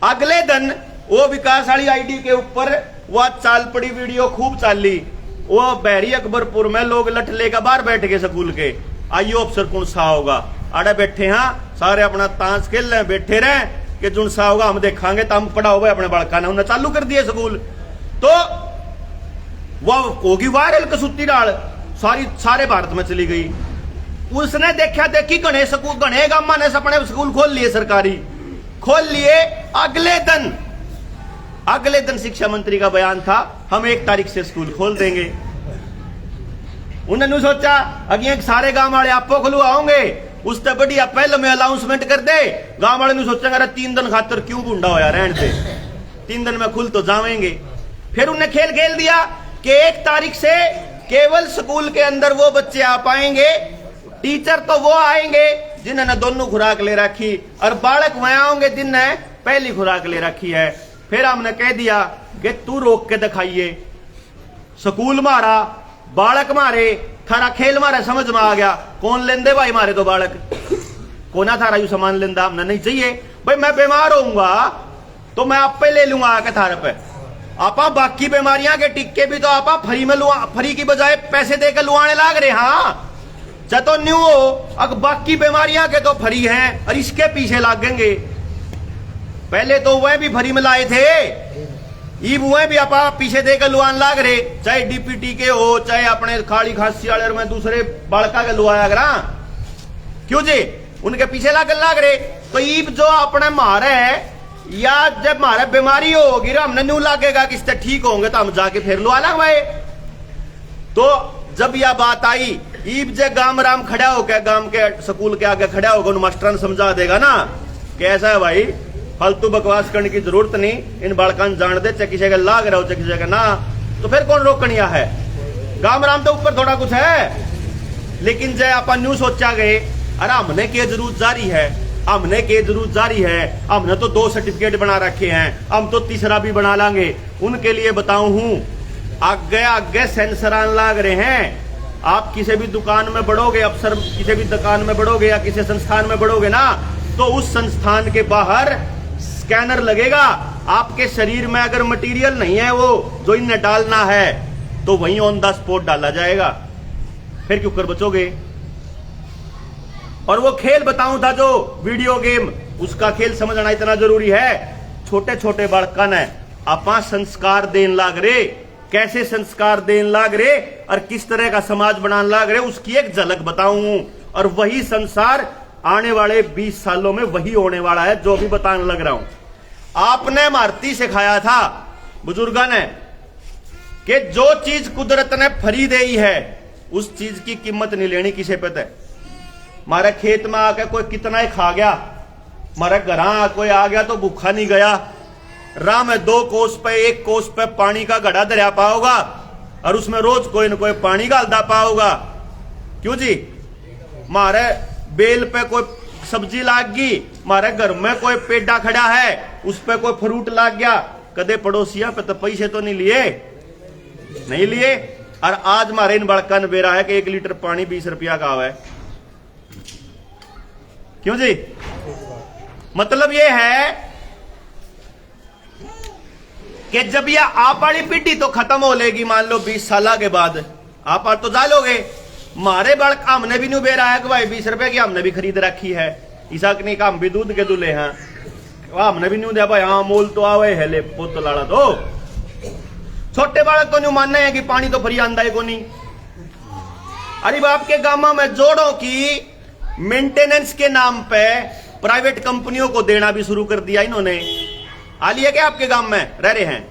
अगले दिन वो विकास वाली आईडी के ऊपर वह चाल पड़ी वीडियो खूब चाली, वो बहरी अकबरपुर में लोग लठ लेकर बाहर बैठ गए स्कूल के। आइयो अफसर कौन सा होगा, आड़े बैठे हाँ सारे अपना ताश खेल रहे, बैठे रहे कि जुन सा होगा हम देखांगे, तो हम पढ़ा हुआ अपने बड़का ने, उन्हें चालू कर दिया स्कूल। तो वह होगी वायरल कसूती डाल, सारे भारत में चली गई। उसने देखा देखी गणे स्कूल, गणे गामा ने अपने स्कूल खोल लिए, सरकारी खोल लिए। अगले दिन शिक्षा मंत्री का बयान था, हम 1 तारीख से स्कूल खोल देंगे। उन्होंने सोचा अगे सारे गांव वाले आपको खुलवाओगे, उससे बढ़िया पहले में अनाउंसमेंट कर दे। गांव वाले सोचेंगे 3 दिन खातर क्यों गुंडा होया रहने से, 3 दिन में खुल तो जाएंगे। फिर उन्हें खेल दिया कि 1 तारीख से केवल स्कूल के अंदर वो बच्चे आ पाएंगे, टीचर तो वो आएंगे जिन्होंने दोनों खुराक ले रखी, और बालक वहां होंगे जिन्होंने पहली खुराक ले रखी है। फिर हमने कह दिया कि तू रोक के दिखाइए, स्कूल मारा, बालक मारे, थारा खेल मारे, समझ में आ गया। कौन लेंदे भाई मारे तो बालक, कोना थारा यू सामान लेंदा, हमने नहीं चाहिए भाई, मैं बीमार होऊंगा तो मैं आप पे ले लूंगा आके थारे पे। आपा बाकी बीमारियां के टिक्के भी तो आपा फ्री में फ्री की बजाय पैसे देकर लुआने लाग रहे। हाँ तो न्यू हो, अब बाकी बीमारियां के तो फ्री हैं और इसके पीछे लागेंगे। पहले तो वह भी भरी में लाए थे, ईब वह भी आप पीछे देकर लुआन लाग रहे, चाहे डीपीटी के हो चाहे अपने खाड़ी खांसी वाले में दूसरे बड़का के लुआया करा, क्यों जी उनके पीछे लाग रहे। तो ईब जो अपने मारे है या जब मारे बीमारी होगी हमने न्यू लागेगा कि इससे ठीक होंगे तो हम जाके फिर लुआ लगवाए। तो जब यह बात आई ईब जे गांव राम खड़ा हो गया, गांव के स्कूल के आगे खड़ा होगा, उन मास्टर ने समझा देगा ना कैसा है भाई, फालतू बकवास करने की जरूरत नहीं, इन बालकान जान दे, चाहे किसी का लाग रहा हो चाहे किसी का ना, तो फिर कौन रोकनिया है। गांव राम तो ऊपर थोड़ा कुछ है, लेकिन जय आप न्यू सोचा गए अरे हमने के जरूरत जारी है, हमने के जरूरत जारी है, हमने तो 2 सर्टिफिकेट बना रखे हैं, हम तो तीसरा भी बना लांगे। उनके लिए बताऊं हूं आगे आगे सेंसरान लाग रहे हैं। आप किसी भी दुकान में बढ़ोगे, अफसर किसी भी दुकान में बढ़ोगे या किसी संस्थान में बढ़ोगे ना, तो उस संस्थान के बाहर स्कैनर लगेगा। आपके शरीर में अगर मटेरियल नहीं है वो जो इन्हें डालना है तो वहीं ऑन द स्पॉट डाला जाएगा, फिर क्यों कर बचोगे। और वो खेल बताऊं था जो वीडियो गेम, उसका खेल समझना इतना जरूरी है। छोटे छोटे बालकन है आपा संस्कार देन लाग रे, कैसे संस्कार देन लाग रे और किस तरह का समाज बनाने लाग रे, उसकी एक झलक बताऊं। और वही संसार आने वाले 20 सालों में वही होने वाला है जो भी बताने लग रहा हूं। आपने मारती सिखाया था बुजुर्गों ने कि जो चीज कुदरत ने फ्री दी है उस चीज की कीमत नहीं लेनी किसी पे। हमारे खेत में आके कोई कितना ही खा गया, हमारे घर कोई आ गया तो भूखा नहीं गया। राह में 2 कोस पे 1 कोस पे पानी का घड़ा दरिया पाओगा और उसमें रोज कोई न कोई पानी डालता पाओगा, क्यों जी। हमारे बेल पे कोई सब्जी लाग गई, हमारे घर में कोई पेड़ा खड़ा है उस पे कोई फ्रूट लाग गया, कदे पड़ोसिया पे तो पैसे तो नहीं लिए। और आज हमारे इन बड़का ने बेरा है कि 1 लीटर पानी 20 रुपया का है, क्यों जी। मतलब ये है कि जब यह आप वाली पीढ़ी तो खत्म हो लेगी, मान लो 20 साल के बाद आप तो जा लोगे। मारे बड़क हमने भी नहीं बेरा है कि भाई 20 रुपए की हमने भी खरीद रखी है, ईसा नहीं का हम भी दूध के दूल्हे हैं, हमने भी नहीं दिया भाई, हाँ मोल तो आवे है ले पोत लाड़ा। तो छोटे बालक को नहीं मानना है कि पानी तो फ्री आंदा है को नहीं। अरे बाप के गांव में जोड़ों की मेंटेनेंस के नाम पे प्राइवेट कंपनियों को देना भी शुरू कर दिया इन्होंने। आ लिया क्या आपके गांव में रह रहे हैं?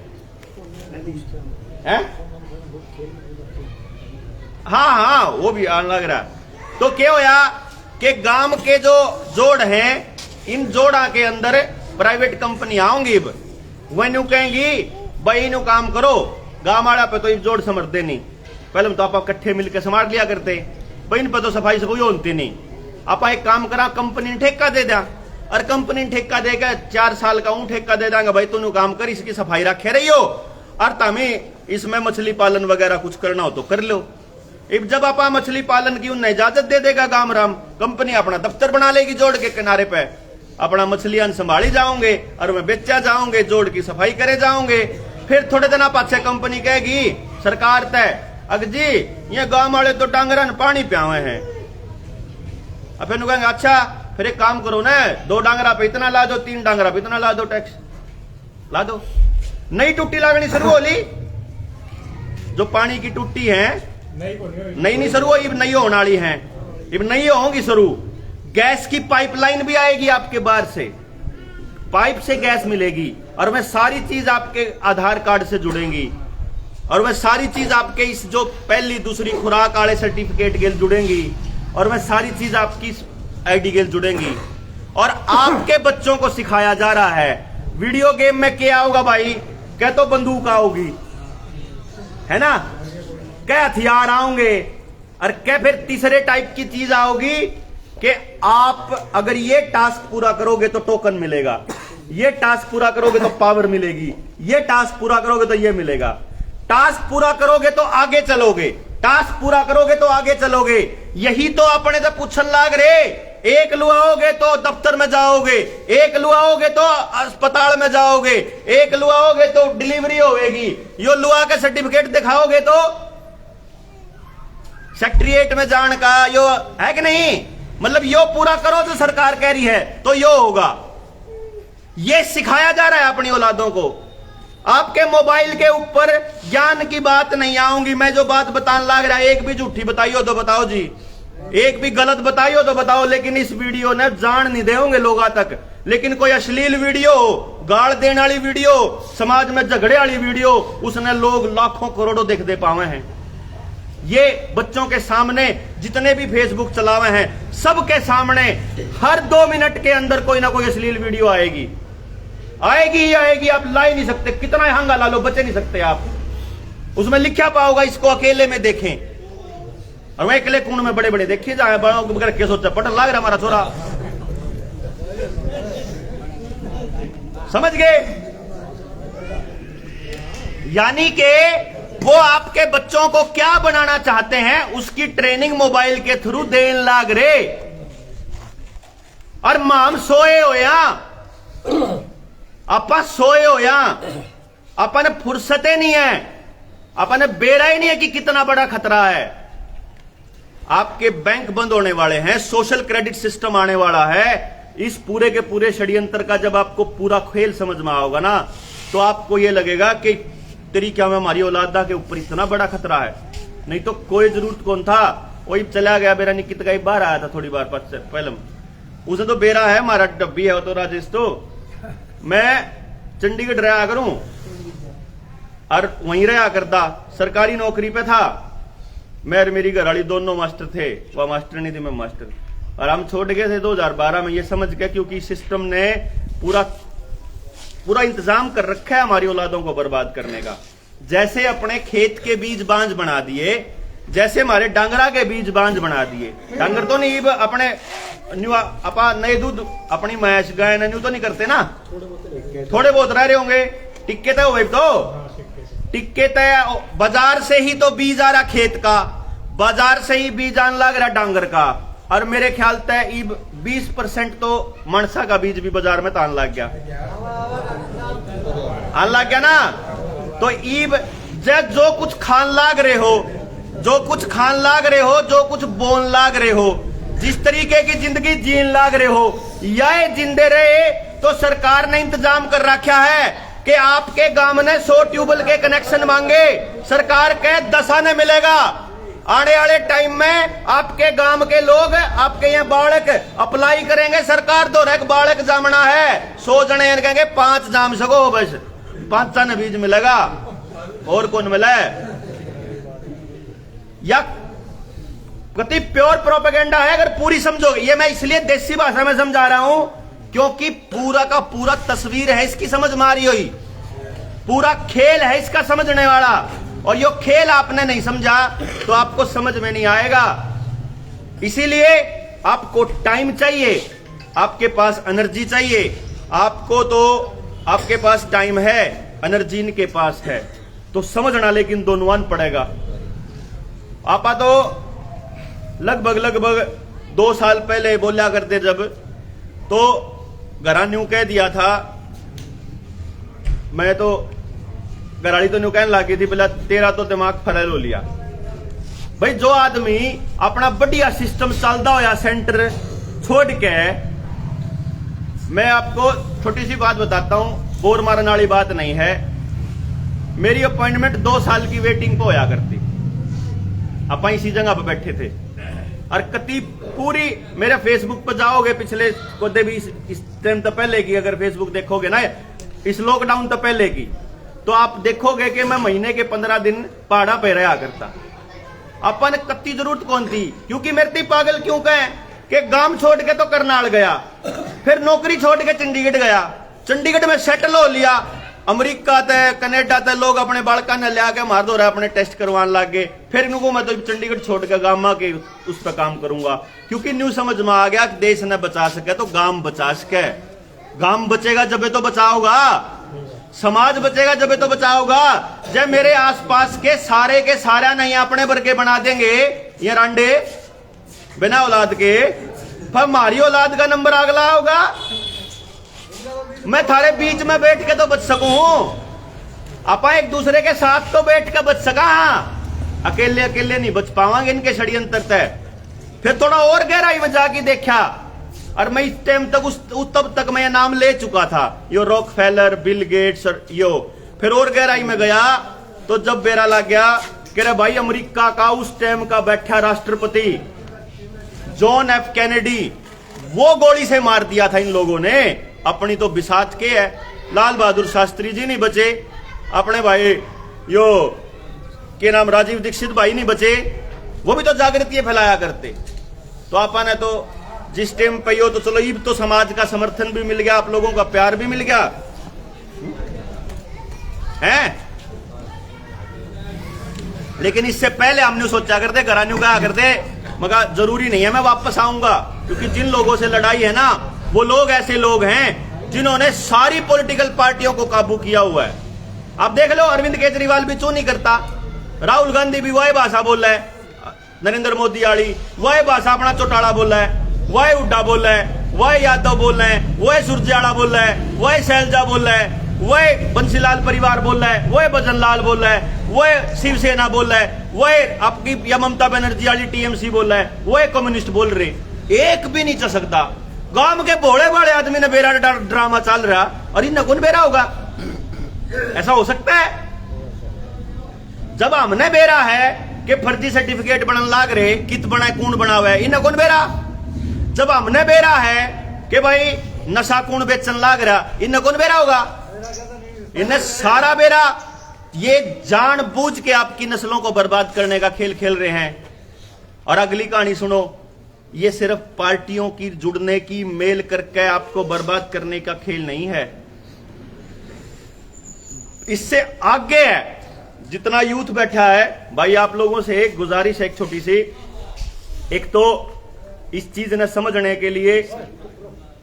हाँ वो भी आने लग रहा। तो क्या होया कि गांव के जो जोड़ हैं, इन जोड़ा के अंदर प्राइवेट कंपनी आऊंगी, वह न्यू कहेंगी भाई इन्हों काम करो, गांव वाला पे तो जोड़ समझते नहीं। पहले तो आप इकट्ठे मिलकर संभाल लिया करते, भाई इन पर तो सफाई से कोई होती नहीं। आप एक काम करा, कंपनी ने ठेका दे दिया और कंपनी ने ठेका देगा 4 साल का ठेका दे देंगे, भाई तू काम कर, इसकी सफाई रखे रही हो और तमें इसमें मछली पालन वगैरह कुछ करना हो तो कर लो। जब आप मछली पालन की उन्हें इजाजत दे देगा गांव राम, कंपनी अपना दफ्तर बना लेगी जोड़ के किनारे पे, अपना मछलियां संभाली जाओगे और मैं बेचा जाओगे, जोड़ की सफाई करे जाओगे। फिर थोड़े दिन पाछे कंपनी कहेगी सरकार तय अग जी ये गांव वाले तो डांगरन पानी पियावे हैं। अब फिर कहेंगे अच्छा फिर एक काम करो ना, 2 डांगरा पे इतना ला दो, 3 डांगरा पे इतना ला दो, टैक्स ला दो। नई टूटी लागनी शुरू होली, जो पानी की टूटी है नहीं शुरू हो, इब नहीं होने वाली है, इब नहीं होगी शुरू। गैस की पाइपलाइन भी आएगी आपके बाहर से, पाइप से गैस मिलेगी और वह सारी चीज आपके आधार कार्ड से जुड़ेंगी और वह सारी चीज आपके इस जो पहली दूसरी खुराक वाले सर्टिफिकेट के जुड़ेंगी और वह सारी चीज आपकी आईडी के जुड़ेंगी। और आपके बच्चों को सिखाया जा रहा है वीडियो गेम में क्या होगा भाई, क्या तो बंदूक आओगी है ना, क्या हथियार आओगे और क्या फिर तीसरे टाइप की चीज आओगी कि आप अगर ये टास्क पूरा करोगे तो टोकन मिलेगा, ये टास्क पूरा करोगे तो पावर मिलेगी, ये टास्क पूरा करोगे तो ये मिलेगा, टास्क पूरा करोगे तो आगे चलोगे, टास्क पूरा करोगे तो आगे चलोगे। यही तो अपने से पूछन लाग रे, एक लुआओगे तो दफ्तर में जाओगे, एक लुआओगे तो अस्पताल में जाओगे, एक लुआओगे तो डिलीवरी होगी, यो लुआ के सर्टिफिकेट दिखाओगे तो सेक्रेटरीट में जान का यो है कि नहीं। मतलब यो पूरा करो जो सरकार कह रही है तो यो होगा। ये सिखाया जा रहा है अपनी औलादों को। आपके मोबाइल के ऊपर ज्ञान की बात नहीं आऊंगी, मैं जो बात बताने लग रहा है, एक भी झूठी बताइयो तो बताओ जी, एक भी गलत बताइयो तो बताओ, लेकिन इस वीडियो ने जान नहीं देंगे लोगों तक। लेकिन कोई अश्लील वीडियो, गाड़ देने वाली वीडियो, समाज में झगड़े वाली वीडियो, उसने लोग लाखों करोड़ों देख दे पावे हैं। ये बच्चों के सामने जितने भी फेसबुक चलावे हैं, सबके सामने हर 2 मिनट के अंदर कोई ना कोई अश्लील वीडियो आएगी, आएगी ही आएगी। आप ला ही नहीं सकते, कितना हंगा ला लो, बचे नहीं सकते आप। उसमें लिखा पाओगा इसको अकेले में देखें, और मैं अकेले कूण में बड़े बड़े देखिए जाए, बड़ों को के सोचा पटन लाग रहा हमारा छोरा, समझ गए? यानी कि वो आपके बच्चों को क्या बनाना चाहते हैं, उसकी ट्रेनिंग मोबाइल के थ्रू देन लाग रे। और माम सोए होया, अपन सोए होया, अपन फुर्सते नहीं है, अपन बेड़ा ही नहीं है कि कितना बड़ा खतरा है। आपके बैंक बंद होने वाले हैं, सोशल क्रेडिट सिस्टम आने वाला है। इस पूरे के पूरे षड्यंत्र का जब आपको पूरा खेल समझ में आओगा ना, तो आपको यह लगेगा कि तेरी क्या में हमारी औलादा के ऊपर इतना बड़ा खतरा है। नहीं तो कोई जरूरत कौन था, वही चला गया बेरा निकित का बाहर आया था थोड़ी बार पहले, उसे तो बेरा है हमारा डब्बी है तो राजेश, तो मैं चंडीगढ़ रहा करूं और वहीं रहा करता, सरकारी नौकरी पे था मैं और मेरी घरवाली दोनों मास्टर थे, वह मास्टर नहीं थी मैं मास्टर, और हम छोड़ गए थे 2012 में। ये समझ गया क्योंकि सिस्टम ने पूरा इंतजाम कर रखा है हमारी औलादों को बर्बाद करने का। जैसे अपने खेत के बीज बांझ बना दिए, जैसे हमारे डांगरा के बीज बांझ बना दिए। डांगर तो नहीं अपने अपा नए दूध अपनी मैश गाय न्यू तो नहीं करते ना, थोड़े बहुत रह रहे होंगे, टिक्के तय हो तो टिक्के तय, बाजार से ही तो बीज आ रहा खेत का, बाजार से ही बीज आने लग रहा डांगर का। और मेरे ख्याल तय 20% तो मनसा का बीज भी बाजार में तान लग गया, आन लग गया ना। तो ईब जो कुछ खान लाग रहे हो, जो कुछ खान लाग रहे हो, जो कुछ बोन लाग रहे हो, जिस तरीके की जिंदगी जीन लाग रहे हो, यह जिंदे रहे तो सरकार ने इंतजाम कर रखा है कि आपके गांव ने 100 ट्यूबवेल के कनेक्शन मांगे, सरकार के 10 आने मिलेगा। आने वाले टाइम में आपके गांव के लोग आपके यहाँ बालक अप्लाई करेंगे, सरकार तो रख बालक जामना है, 100 जने कहेंगे 5 जाम सको, बस 5 ने बीज मिलेगा, और कौन मिला है? या कति प्योर प्रोपेगेंडा है अगर पूरी समझोगे। ये मैं इसलिए देसी भाषा में समझा रहा हूं क्योंकि पूरा का पूरा तस्वीर है इसकी समझ में आ रही हुई, पूरा खेल है इसका समझने वाला। और यो खेल आपने नहीं समझा तो आपको समझ में नहीं आएगा। इसीलिए आपको टाइम चाहिए, आपके पास एनर्जी चाहिए। आपको तो आपके पास टाइम है, एनर्जी इनके पास है, तो समझना लेकिन दोनों पड़ेगा। आपा तो लगभग 2 साल पहले बोला करते जब, तो घरा न्यू कह दिया था, मैं तो घराड़ी तो न्यू कहने लगी थी पहले, तेरा तो दिमाग फरल हो लिया। भाई जो आदमी अपना बढ़िया सिस्टम चलता होया सेंटर छोड़ के, मैं आपको छोटी सी बात बताता हूं, बोर मारने वाली बात नहीं है। मेरी अपॉइंटमेंट 2 साल की वेटिंग पे होया करती, आप इसी जगह पे बैठे थे, और कति पूरी मेरे फेसबुक पर जाओगे पिछले कोदे भी इस टाइम तो पहले की, अगर फेसबुक देखोगे ना इस लॉकडाउन तो पहले की, तो आप देखोगे कि मैं महीने के 15 दिन पहाड़ा पे रहा करता। अपन कत्ती जरूरत कौन थी, क्योंकि मेरे ती पागल क्यों कहें कि गांव छोड़ के तो करनाल गया, फिर नौकरी छोड़ के चंडीगढ़ गया, चंडीगढ़ में सेटल हो लिया, अमेरिका तय कनेडा तय लोग अपने बालका ने लिया के मार दो रहा अपने टेस्ट करवाने लग गए। फिर इनको मैं तो चंडीगढ़ छोड़ के गांव के उस पर काम करूंगा, क्योंकि न्यू समझ में आ गया कि देश ने बचा सके तो गांव बचा सके। गांव बचेगा जब तो बचाओगा, समाज बचेगा जब तो बचाओगा। जब मेरे आसपास के सारे नहीं अपने वर्गे बना देंगे ये रांडे बिना औलाद के, फिर हमारी औलाद का नंबर अगला होगा। मैं थारे बीच में बैठ के तो बच सकूं, आपा एक दूसरे के साथ तो बैठ के बच सका, अकेले अकेले नहीं बच पावांगे इनके षड्यंत्र तय। फिर थोड़ा और गहराई में जाके देखा और मैं इस टाइम तक तब तक मैं नाम ले चुका था, यो रॉकफेलर, बिल गेट्स और यो। फिर और गहराई में गया तो जब बेरा लग गया, कह रहे भाई अमेरिका का उस टाइम का बैठा राष्ट्रपति जॉन एफ कैनेडी, वो गोली से मार दिया था इन लोगों ने। अपनी तो बिसात के है, लाल बहादुर शास्त्री जी नहीं बचे, अपने भाई यो के नाम राजीव दीक्षित भाई नहीं बचे, वो भी तो जागृति फैलाया करते। तो आपने तो जिस टाइम पे हो तो चलो ईब तो समाज का समर्थन भी मिल गया, आप लोगों का प्यार भी मिल गया है। लेकिन इससे पहले हमने सोचा करते, घरान्यू कहा करते, मगर जरूरी नहीं है मैं वापस आऊंगा, क्योंकि जिन लोगों से लड़ाई है ना, वो लोग ऐसे लोग हैं जिन्होंने सारी पॉलिटिकल पार्टियों को काबू किया हुआ है। आप देख लो, अरविंद केजरीवाल भी क्यों नहीं करता, राहुल गांधी भी वही भाषा बोल रहा है, नरेंद्र मोदी आड़ी वही भाषा अपना चौटाला बोल रहा है, वही हुड्डा बोल रहा है, वही यादव बोल रहे हैं, वही सुरजेवाला बोल रहा है, वही शैलजा बोल रहा है, वही बंसीलाल परिवार बोल रहा है, वही भजन लाल बोल रहा है, वही शिवसेना बोल रहा है, वही आपकी या ममता बनर्जी वाली टीएमसी बोल रहा है, वही कम्युनिस्ट बोल रहे। एक भी नहीं चल सकता। गांव के भोले भाले आदमी ने बेरा ड्रामा चल रहा और इन कौन बेरा होगा? ऐसा हो सकता है? जब हमने बेरा है कि फर्जी सर्टिफिकेट बनन लाग रहे, कित बना कौन बना हुआ है, इन कौन बेरा? जब हमने बेरा है कि भाई नशा कौन बेचन लाग रहा, इन कौन बेरा होगा? इन्हें सारा बेरा ये जानबूझ के आपकी नस्लों को बर्बाद करने का खेल खेल रहे हैं। और अगली कहानी सुनो, ये सिर्फ पार्टियों की जुड़ने की मेल करके आपको बर्बाद करने का खेल नहीं है, इससे आगे है। जितना यूथ बैठा है भाई, आप लोगों से एक गुजारिश है, एक छोटी सी, एक तो इस चीज ने समझने के लिए,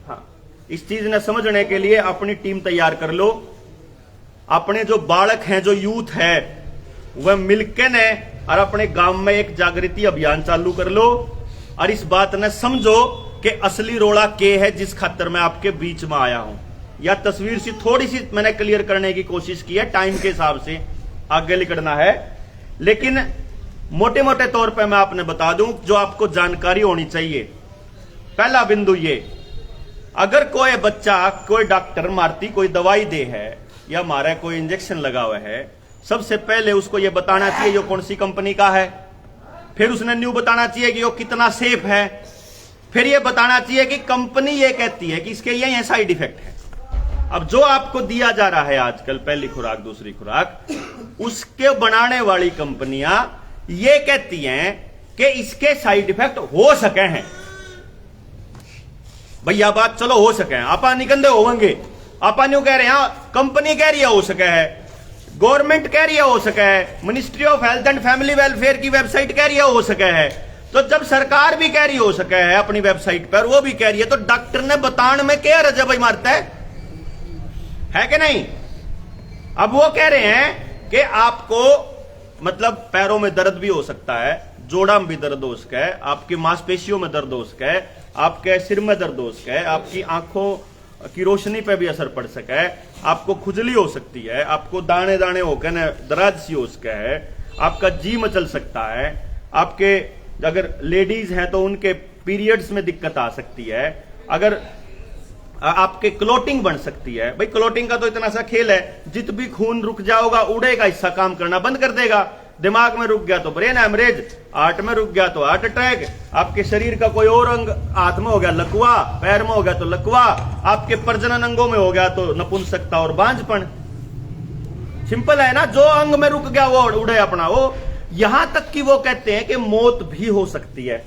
हाँ, इस चीज ने समझने के लिए अपनी टीम तैयार कर लो। अपने जो बालक हैं, जो यूथ है, वह मिलकर ने और अपने गांव में एक जागृति अभियान चालू कर लो और इस बात ने समझो कि असली रोड़ा के है जिस खातर मैं आपके बीच में आया हूं। या तस्वीर सी थोड़ी सी मैंने क्लियर करने की कोशिश की है, टाइम के हिसाब से आगे निकलना है, लेकिन मोटे मोटे तौर पे मैं आपने बता दूं जो आपको जानकारी होनी चाहिए। पहला बिंदु ये, अगर कोई बच्चा कोई डॉक्टर मारती कोई दवाई दे है या मारा कोई इंजेक्शन लगा हुआ है, सबसे पहले उसको यह बताना चाहिए ये कौन सी कंपनी का है, फिर उसने न्यू बताना चाहिए कि वो कितना सेफ है, फिर यह बताना चाहिए कि कंपनी ये कहती है कि इसके ये साइड इफेक्ट है। अब जो आपको दिया जा रहा है आजकल, पहली खुराक दूसरी खुराक, उसके बनाने वाली कंपनियां ये कहती हैं कि इसके साइड इफेक्ट हो सके हैं। भैया बात चलो हो सके हैं, आपा निकंदे होंगे, आपा न्यू कह रहे हैं, कंपनी कह रही है हो सके है, गवर्नमेंट कह रही है हो सके है, ministry of health and family welfare की वेबसाइट कह रही है हो सके है। तो जब सरकार भी कह रही हो सके है अपनी वेबसाइट पर, वो भी कह रही है, तो डॉक्टर ने बताने में क्या रजा भाई मारता है कि नहीं? अब वो कह रहे हैं कि आपको मतलब पैरों में दर्द भी हो सकता है, जोड़ा में भी दर्द हो सका है, आपकी मांसपेशियों में दर्द हो सका है, आपके सिर में दर्द हो सका है, आपकी आंखों की रोशनी पे भी असर पड़ सका है, आपको खुजली हो सकती है, आपको दाने दाने होकर न दराज सी हो सका है, आपका जी मचल सकता है, आपके अगर लेडीज हैं तो उनके पीरियड्स में दिक्कत आ सकती है, अगर आपके क्लोटिंग बन सकती है। भाई क्लोटिंग का तो इतना सा खेल है, जित भी खून रुक जाओगा उड़ेगा, हिस्सा काम करना बंद कर देगा, दिमाग में रुक गया तो ब्रेन हेमरेज, हार्ट में रुक गया तो हार्ट अटैक, आपके शरीर का कोई और अंग, हाथ में हो गया लकवा, पैर में हो गया तो लकवा, आपके प्रजनन अंगों में हो गया तो नपुंसकता और बांझपन। सिंपल है ना, जो अंग में रुक गया वो उड़े अपना वो। यहां तक कि वो कहते हैं कि मौत भी हो सकती है,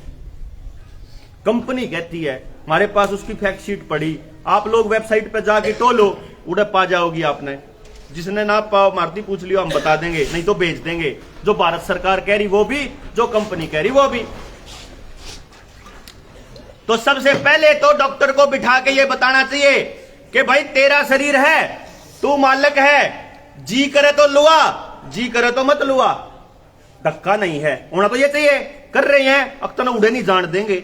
कंपनी कहती है। हमारे पास उसकी फैक्ट शीट पड़ी, आप लोग वेबसाइट पे जाके टोलो, उड़े पा जाओगी आपने। जिसने ना पाओ मारती पूछ लियो, हम बता देंगे, नहीं तो भेज देंगे। जो भारत सरकार कह रही वो भी, जो कंपनी कह रही वो भी। तो सबसे पहले तो डॉक्टर को बिठा के ये बताना चाहिए कि भाई तेरा शरीर है, तू मालिक है, जी करे तो लुआ, जी करे तो मत लुआ, धक्का नहीं है होना तो ये चाहिए। कर रहे हैं अब तो उड़े नहीं जान देंगे,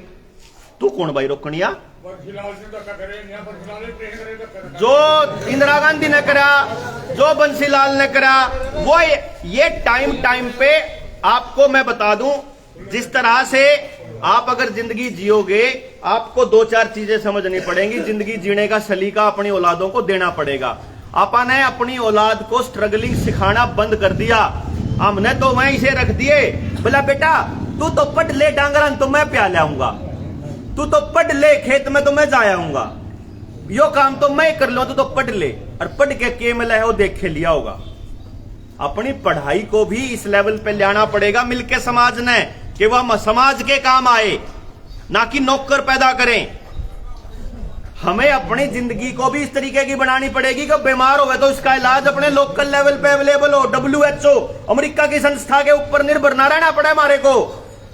तू कौन भाई रोकनिया? जो इंदिरा गांधी ने करा, जो बंसीलाल ने करा, वो ये टाइम पे आपको मैं बता दूं, जिस तरह से आप अगर जिंदगी जियोगे, आपको दो चार चीजें समझनी पड़ेंगी। जिंदगी जीने का सलीका अपनी औलादों को देना पड़ेगा। आपा ने अपनी औलाद को स्ट्रगलिंग सिखाना बंद कर दिया। हमने तो वहीं से रख दिए, बोला बेटा तू तो पढ़ ले, डांगरन तो मैं प्या लाऊंगा, तू तो पढ़ ले, खेत में तो मैं जाऊंगा, यो काम तो मैं कर लूं, तू तो पढ़ ले। और पढ़ के मिला है वो देख के लिया होगा। अपनी पढ़ाई को भी इस लेवल पे लाना पड़ेगा मिलके समाज ने, कि वह समाज के काम आए, ना कि नौकर पैदा करें। हमें अपनी जिंदगी को भी इस तरीके की बनानी पड़ेगी कि बीमार हो गए तो इसका इलाज अपने लोकल लेवल पे अवेलेबल हो। WHO अमेरिका की संस्था के ऊपर निर्भर ना रहना पड़े हमारे को।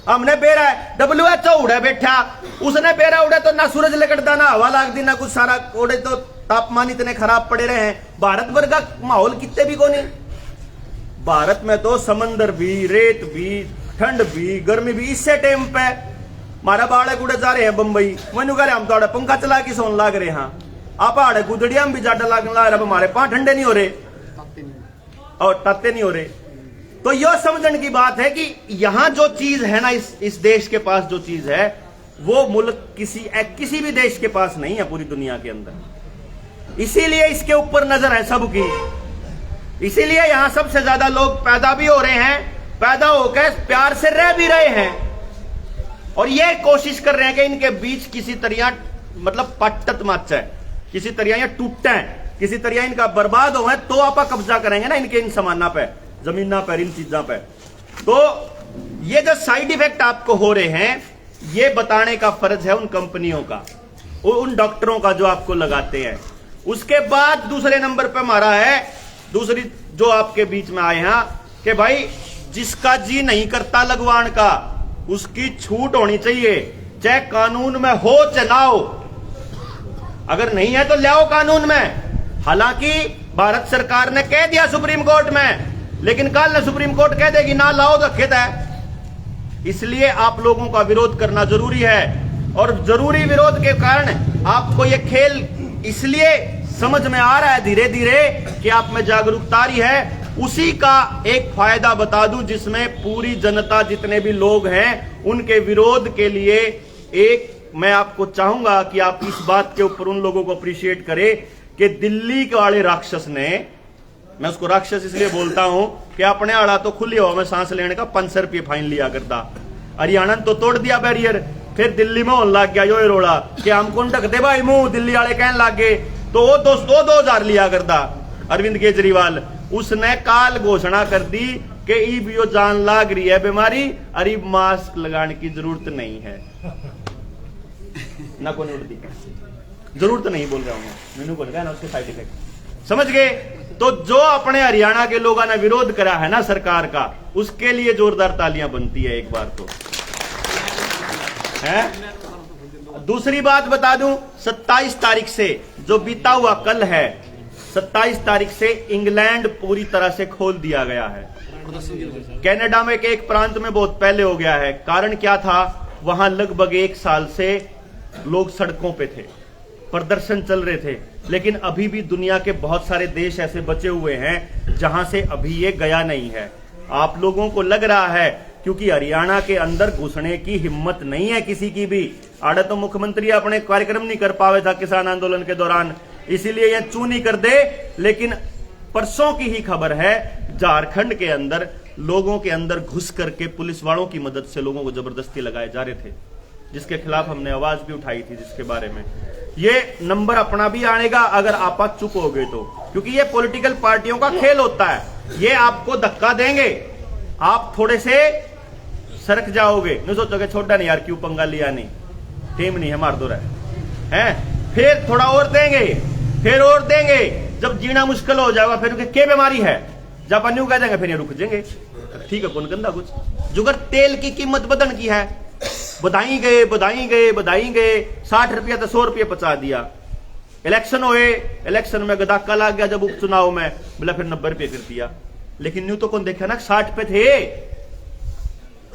हमने बेरा है, WHO उड़े बैठा, उसने बेरा उड़े तो ना सूरज लगता, ना हवा लगती, ना कुछ, सारा उड़े तो तापमान इतने खराब पड़े रहे हैं। भारत वर्ग का माहौल कितने भी को नहीं। भारत में तो समंदर भी, रेत भी, ठंड भी, गर्मी भी। इससे टाइम पे मारा बाड़क उड़े जा रहे हैं बंबई, मैनू कह रहे हम तो पंखा चला के सोन लाग रहे हैं। आप आड़े गुदड़िया भी जाटा लाग रहा, हमारे पांव ठंडे नहीं हो रहे और ताते नहीं हो रहे। तो यह समझने की बात है कि यहां जो चीज है ना, इस देश के पास जो चीज है, वो मुल्क किसी भी देश के पास नहीं है पूरी दुनिया के अंदर। इसीलिए इसके ऊपर नजर है सबकी। इसीलिए यहां सबसे ज्यादा लोग पैदा भी हो रहे हैं, पैदा होकर प्यार से रह भी रहे हैं, और ये कोशिश कर रहे हैं कि इनके बीच किसी तरह मतलब पट्टत मच है, किसी तरह या टूटे, किसी तरह इनका बर्बाद हो, तो आप कब्जा करेंगे ना इनके इन सामाना पे, जमीना पर, इन चीजों पे। तो ये जो साइड इफेक्ट आपको हो रहे हैं, ये बताने का फर्ज है उन कंपनियों का, उन डॉक्टरों का जो आपको लगाते हैं। उसके बाद दूसरे नंबर पे हमारा है, दूसरी जो आपके बीच में आए हैं कि भाई जिसका जी नहीं करता लगवान का, उसकी छूट होनी चाहिए, चाहे कानून में हो चाहे ना हो। अगर नहीं है तो लाओ कानून में। हालांकि भारत सरकार ने कह दिया सुप्रीम कोर्ट में, लेकिन कल न सुप्रीम कोर्ट कह देगी ना लाओ तो खेद है। इसलिए आप लोगों का विरोध करना जरूरी है, और जरूरी विरोध के कारण आपको यह खेल इसलिए समझ में आ रहा है धीरे धीरे कि आप में जागरूकता आ रही है। उसी का एक फायदा बता दूं, जिसमें पूरी जनता, जितने भी लोग हैं, उनके विरोध के लिए एक मैं आपको चाहूंगा कि आप इस बात के ऊपर उन लोगों को अप्रिशिएट करें कि दिल्ली के वाले राक्षस ने, मैं उसको राक्षस इसलिए बोलता हूं कि अपने आड़ा तो खुली हवा में सांस लेने का 500 रुपये फाइन लिया करता, हरियाणा तो तोड़ दिया बैरियर, फिर दिल्ली में होने लग गया यो रोड़ा कि हम कौन ढक दे भाई मुंह, दिल्ली वाले कहने लग गए, तो वो 2,000 लिया करता अरविंद केजरीवाल। उसने काल घोषणा कर दी कि इब यो जान लाग रही है बीमारी, अरे मास्क लगाने की जरूरत नहीं है ना, कौन उड़ती जरूरत नहीं बोल रहा हूं मैनू कौन कहना, उसके साइड इफेक्ट समझ गए। तो जो अपने हरियाणा के लोगों ने विरोध करा है ना सरकार का, उसके लिए जोरदार तालियां बनती है एक बार तो है। दूसरी बात बता दूं, 27 तारीख से जो बीता हुआ कल है, 27 तारीख से इंग्लैंड पूरी तरह से खोल दिया गया है। कनाडा में के एक प्रांत में बहुत पहले हो गया है। कारण क्या था, वहां लगभग 1 साल से लोग सड़कों पे थे, प्रदर्शन चल रहे थे, लेकिन अभी भी दुनिया के बहुत सारे देश ऐसे बचे हुए हैं जहां से अभी ये गया नहीं है। आप लोगों को लग रहा है क्योंकि हरियाणा के अंदर घुसने की हिम्मत नहीं है किसी की भी। आड़े तो मुख्यमंत्री अपने कार्यक्रम नहीं कर पावे था किसान आंदोलन के दौरान, इसीलिए यह चू नहीं कर दे। लेकिन परसों की ही खबर है, झारखंड के अंदर लोगों के अंदर घुस करके पुलिस वालों की मदद से लोगों को जबरदस्ती लगाए जा रहे थे, जिसके खिलाफ हमने आवाज भी उठाई थी, जिसके बारे में ये नंबर अपना भी आएगा अगर आप चुप हो गए तो, क्योंकि ये पॉलिटिकल पार्टियों का खेल होता है। ये आपको धक्का देंगे, आप थोड़े से सरक जाओगे, नहीं सोचोगे छोटा नहीं यार क्यों पंगा लिया, नहीं टीम नहीं है मार दो रहा है, फिर थोड़ा और देंगे, फिर और देंगे, जब जीना मुश्किल हो जाएगा फिर क्या बीमारी है जब अन्यू कह देंगे फिर ये रुक जाएंगे। ठीक है कौन गंदा कुछ, जुगर तेल की कीमत बदन की है, बधाई गए बधाई गए बधाई गए, 60 रुपया तो 100 रुपया पचा दिया। इलेक्शन हुए, इलेक्शन में गदाका लग गया जब उपचुनाव में, बोला फिर 90 रुपये कर दिया। लेकिन न्यू तो कौन देखा ना 60 पे थे,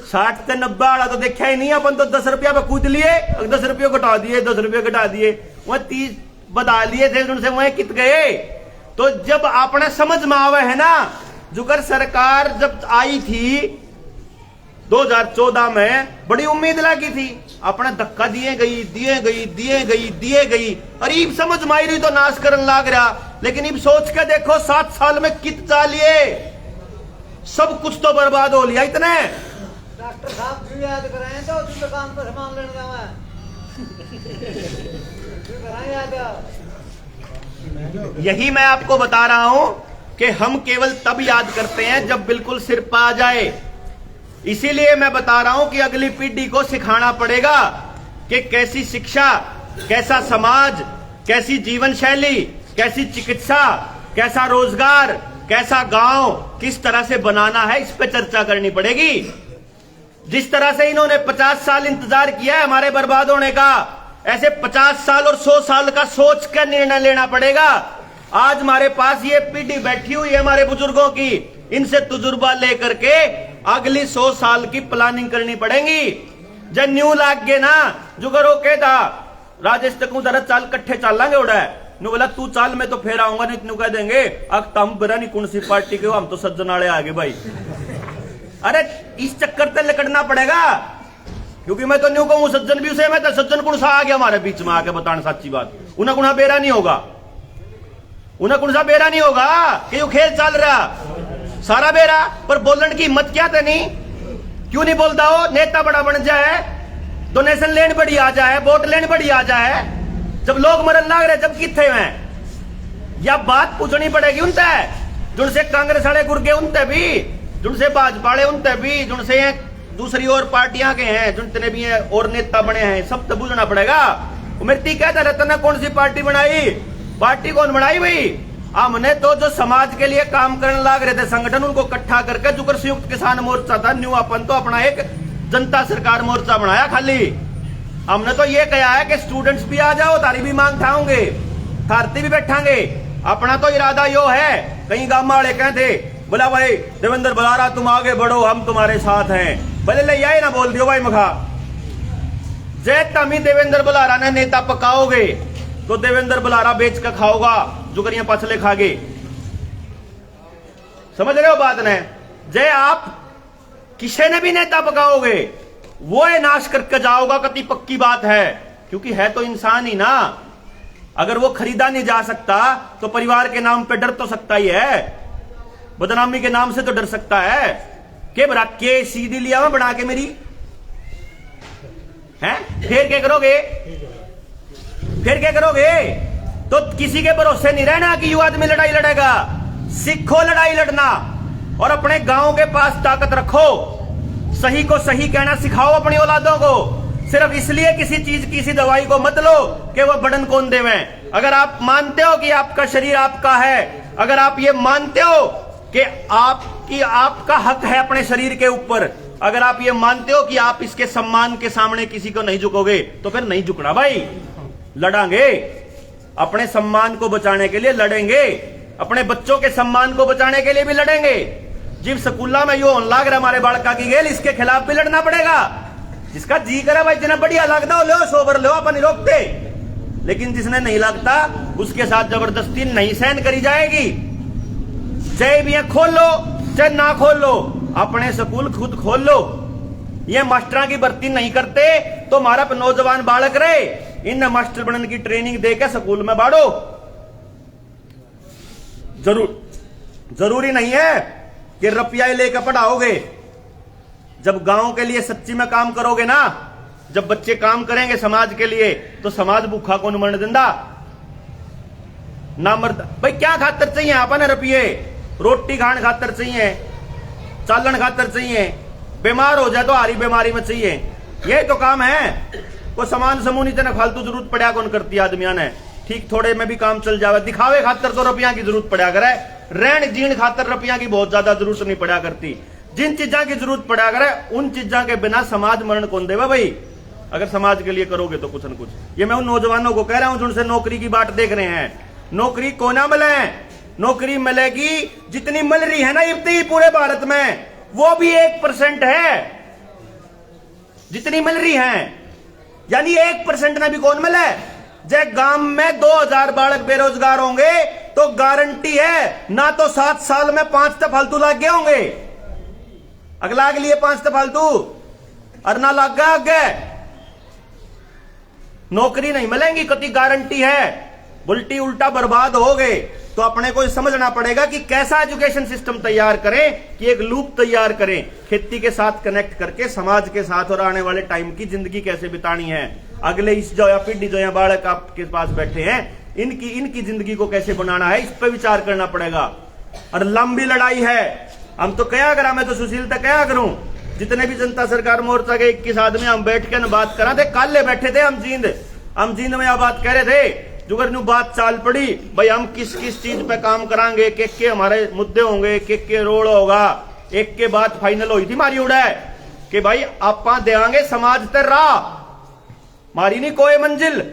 60 से 90 वाला तो देखा ही नहीं, अपन तो 10 रुपया पे कूद लिए, 10 रुपये घटा दिए, 10 रुपये घटा दिए, वह 30 बता लिए थे, उनसे वह कित गए। तो जब आपने समझ में आवे है ना, जुगर सरकार जब आई थी 2014 में बड़ी उम्मीद लगी थी, अपने धक्का दिए गई। अरे इब समझ मायरी तो नाश करन लाग रहा, लेकिन इब सोच के देखो 7 साल में कित चालिए सब कुछ तो बर्बाद हो लिया। इतने डॉक्टर साहब क्यों याद कराएं तो दुकान पर सामान लेने जावा यही मैं आपको बता रहा हूं कि हम केवल तब याद करते हैं जब बिल्कुल सिर पर आ जाए। इसीलिए मैं बता रहा हूं कि अगली पीढ़ी को सिखाना पड़ेगा कि कैसी शिक्षा, कैसा समाज, कैसी जीवन शैली, कैसी चिकित्सा, कैसा रोजगार, कैसा गांव किस तरह से बनाना है, इस पे चर्चा करनी पड़ेगी। जिस तरह से इन्होंने 50 साल इंतजार किया है हमारे बर्बाद होने का, ऐसे 50 साल और 100 साल का सोच कर निर्णय लेना पड़ेगा। आज हमारे पास ये पीढ़ी बैठी हुई है हमारे बुजुर्गों की, इनसे तजुर्बा लेकर के अगली 100 साल की प्लानिंग करनी पड़ेगी। जब न्यू लाग गए ना जो करो के था राजेश तक उधर चाल कट्ठे चालांगे उड़ा नु बोला तू चाल मैं तो फेर आऊंगा, नहीं इतनू कह देंगे अब तम बरा नहीं कौन सी पार्टी के हो, हम तो सज्जनाले आगे भाई। अरे इस चक्कर से लकड़ना पड़ेगा, क्योंकि मैं तो न्यू कहूं सज्जन भी उसे, मैं तो सज्जन कुण सा आ गया हमारे बीच में आके बताना सच्ची बात। उन्हें कुणा बेरा नहीं होगा, उन्हें कुण सा बेरा नहीं होगा कि यू खेल चल रहा सारा बेरा, पर बोलने की हिम्मत क्या थे नहीं, क्यों नहीं बोलता हो? नेता बड़ा बन जाए, डोनेशन लेने बड़ी आ जाए, वोट लेने बड़ी आ जाए, जब लोग मरन लाग रहे जब किथे हैं। या बात पूछनी पड़ेगी उनसे जिनसे कांग्रेस वाले गुर्गे, उनसे भी जिनसे भाजपा वाले, उनसे भी जिनसे दूसरी और पार्टियां के हैं, जितने भी हैं और नेता बने हैं, सब तो पूछना पड़ेगा। मेरी कहता रहता ना कौन सी पार्टी बनाई, पार्टी कौन बनाई भाई? हमने तो जो समाज के लिए काम करने लाग रहे थे संगठन, उनको इकट्ठा करके जुकर संयुक्त किसान मोर्चा था न्यू, अपन तो अपना एक जनता सरकार मोर्चा बनाया। खाली हमने तो ये कहा है कि स्टूडेंट्स भी आ जाओ, तारी भी मांग उठाओगे, थारती भी बैठांगे। अपना तो इरादा यो है, कहीं गांव वाले कहते बोला भाई देवेंद्र बलारा तुम आगे बढ़ो हम तुम्हारे साथ हैं, भले ले आए ना बोल दियो भाई मखा जय तमी देवेंद्र बलारा ने नेता पकाओगे तो देवेंद्र बलारा बेच कर खाओगा, जो करिए पछले खागे। समझ रहे हो बात ने? जय आप किसी ने भी नेता पकाओगे वो है नाश करके जाओगा, कति पक्की बात है, क्योंकि है तो इंसान ही ना। अगर वो खरीदा नहीं जा सकता तो परिवार के नाम पे डर तो सकता ही है, बदनामी के नाम से तो डर सकता है। के बरा के सीधी लिया मैं बना के मेरी है, फिर क्या करोगे? फिर क्या करोगे? तो किसी के भरोसे नहीं रहना कि युवा आदमी लड़ाई लड़ेगा। सीखो लड़ाई लड़ना और अपने गांव के पास ताकत रखो, सही को सही कहना सिखाओ अपनी औलादों को। सिर्फ इसलिए किसी चीज किसी दवाई को मत लो कि वो बड़न कौन देवे। अगर आप मानते हो कि आपका शरीर आपका है, अगर आप ये मानते हो कि आपका हक है अपने शरीर के ऊपर, अगर आप ये मानते हो कि आप इसके सम्मान के सामने किसी को नहीं झुकोगे, तो फिर नहीं झुकना भाई। लड़ांगे, अपने सम्मान को बचाने के लिए लड़ेंगे, अपने बच्चों के सम्मान को बचाने के लिए भी लड़ेंगे। जिन स्कूलों में यो लाग रहा हमारे बालका की गेल, इसके खिलाफ भी लड़ना पड़ेगा। जिसका जी करे भाई जिन्हें बढ़िया लगता हो लो, सोबर लो, अपन रोकते, लेकिन जिसने नहीं लगता उसके साथ जबरदस्ती नहीं सहन करी जाएगी। चाहे भी खोल लो चाहे ना खोल लो, अपने स्कूल खुद खोल लो। ये मास्टर की भर्ती नहीं करते तो हमारा नौजवान बालक रहे, इन मास्टर बनने की ट्रेनिंग देकर स्कूल में बाड़ो। जरूरी नहीं है कि रुपया लेकर पढ़ाओगे। जब गांव के लिए सच्ची में काम करोगे ना, जब बच्चे काम करेंगे समाज के लिए, तो समाज भूखा कौन मरने देंदा ना मरदा। भाई क्या खातर चाहिए अपन रुपये? रोटी खाने खातर चाहिए, चालन खातर चाहिए, बीमार हो जाए तो हारी बीमारी में चाहिए। यही तो काम है। वो समान समूह नीचे ना फालतू जरूरत पड़ा कौन करती आदमिया ने, ठीक थोड़े में भी काम चल जावे। दिखावे खातर तो रुपया की जरूरत पड़ा करे, रहन जीण खातर रुपया की बहुत ज्यादा जरूरत नहीं पड़ा करती। जिन चीजा की जरूरत पड़ा करे उन चीजा के बिना समाज मरण कौन देवा भाई? अगर समाज के लिए करोगे तो कुछ न कुछ। ये मैं उन नौजवानों को कह रहा हूं जिनसे नौकरी की बात देख रहे हैं, नौकरी को ना मिले, नौकरी मिलेगी जितनी मिल रही है ना इतनी पूरे भारत में, वो भी 1% है जितनी मिल रही है, यानी 1% ना भी कौन मिले। जब गांव में 2000 बालक बेरोजगार होंगे तो गारंटी है ना तो 7 साल में 5 तो फालतू लाग गए होंगे। अगला के लिए 5 फालतू और ना लग गया आगे नौकरी नहीं मिलेंगी, कति गारंटी है, उल्टी उल्टा बर्बाद हो गए। तो अपने को समझना पड़ेगा कि कैसा एजुकेशन सिस्टम तैयार करें कि एक लूप तैयार करें, खेती के साथ कनेक्ट करके समाज के साथ और आने वाले टाइम की जिंदगी कैसे बितानी है, अगले इस जो या पीढ़ी जो या बालक आपके पास बैठे हैं इनकी जिंदगी को कैसे बनाना है, इस पर विचार करना पड़ेगा। और लंबी लड़ाई है, हम तो क्या करा, मैं तो सुशीलता क्या करूं, जितने भी जनता सरकार मोर्चा के 21 आदमी हम बैठ के न बात करा थे, कल ले बैठे थे हम जींद में यह बात कह रहे थे, जुगर न्यू बात चाल पड़ी भाई हम किस किस चीज पे काम करांगे, के हमारे मुद्दे होंगे, के रोल होगा, एक के बाद फाइनल हुई थी मारी उड़ा कि भाई आप देंगे समाज ते राह, मारी नहीं कोई मंजिल।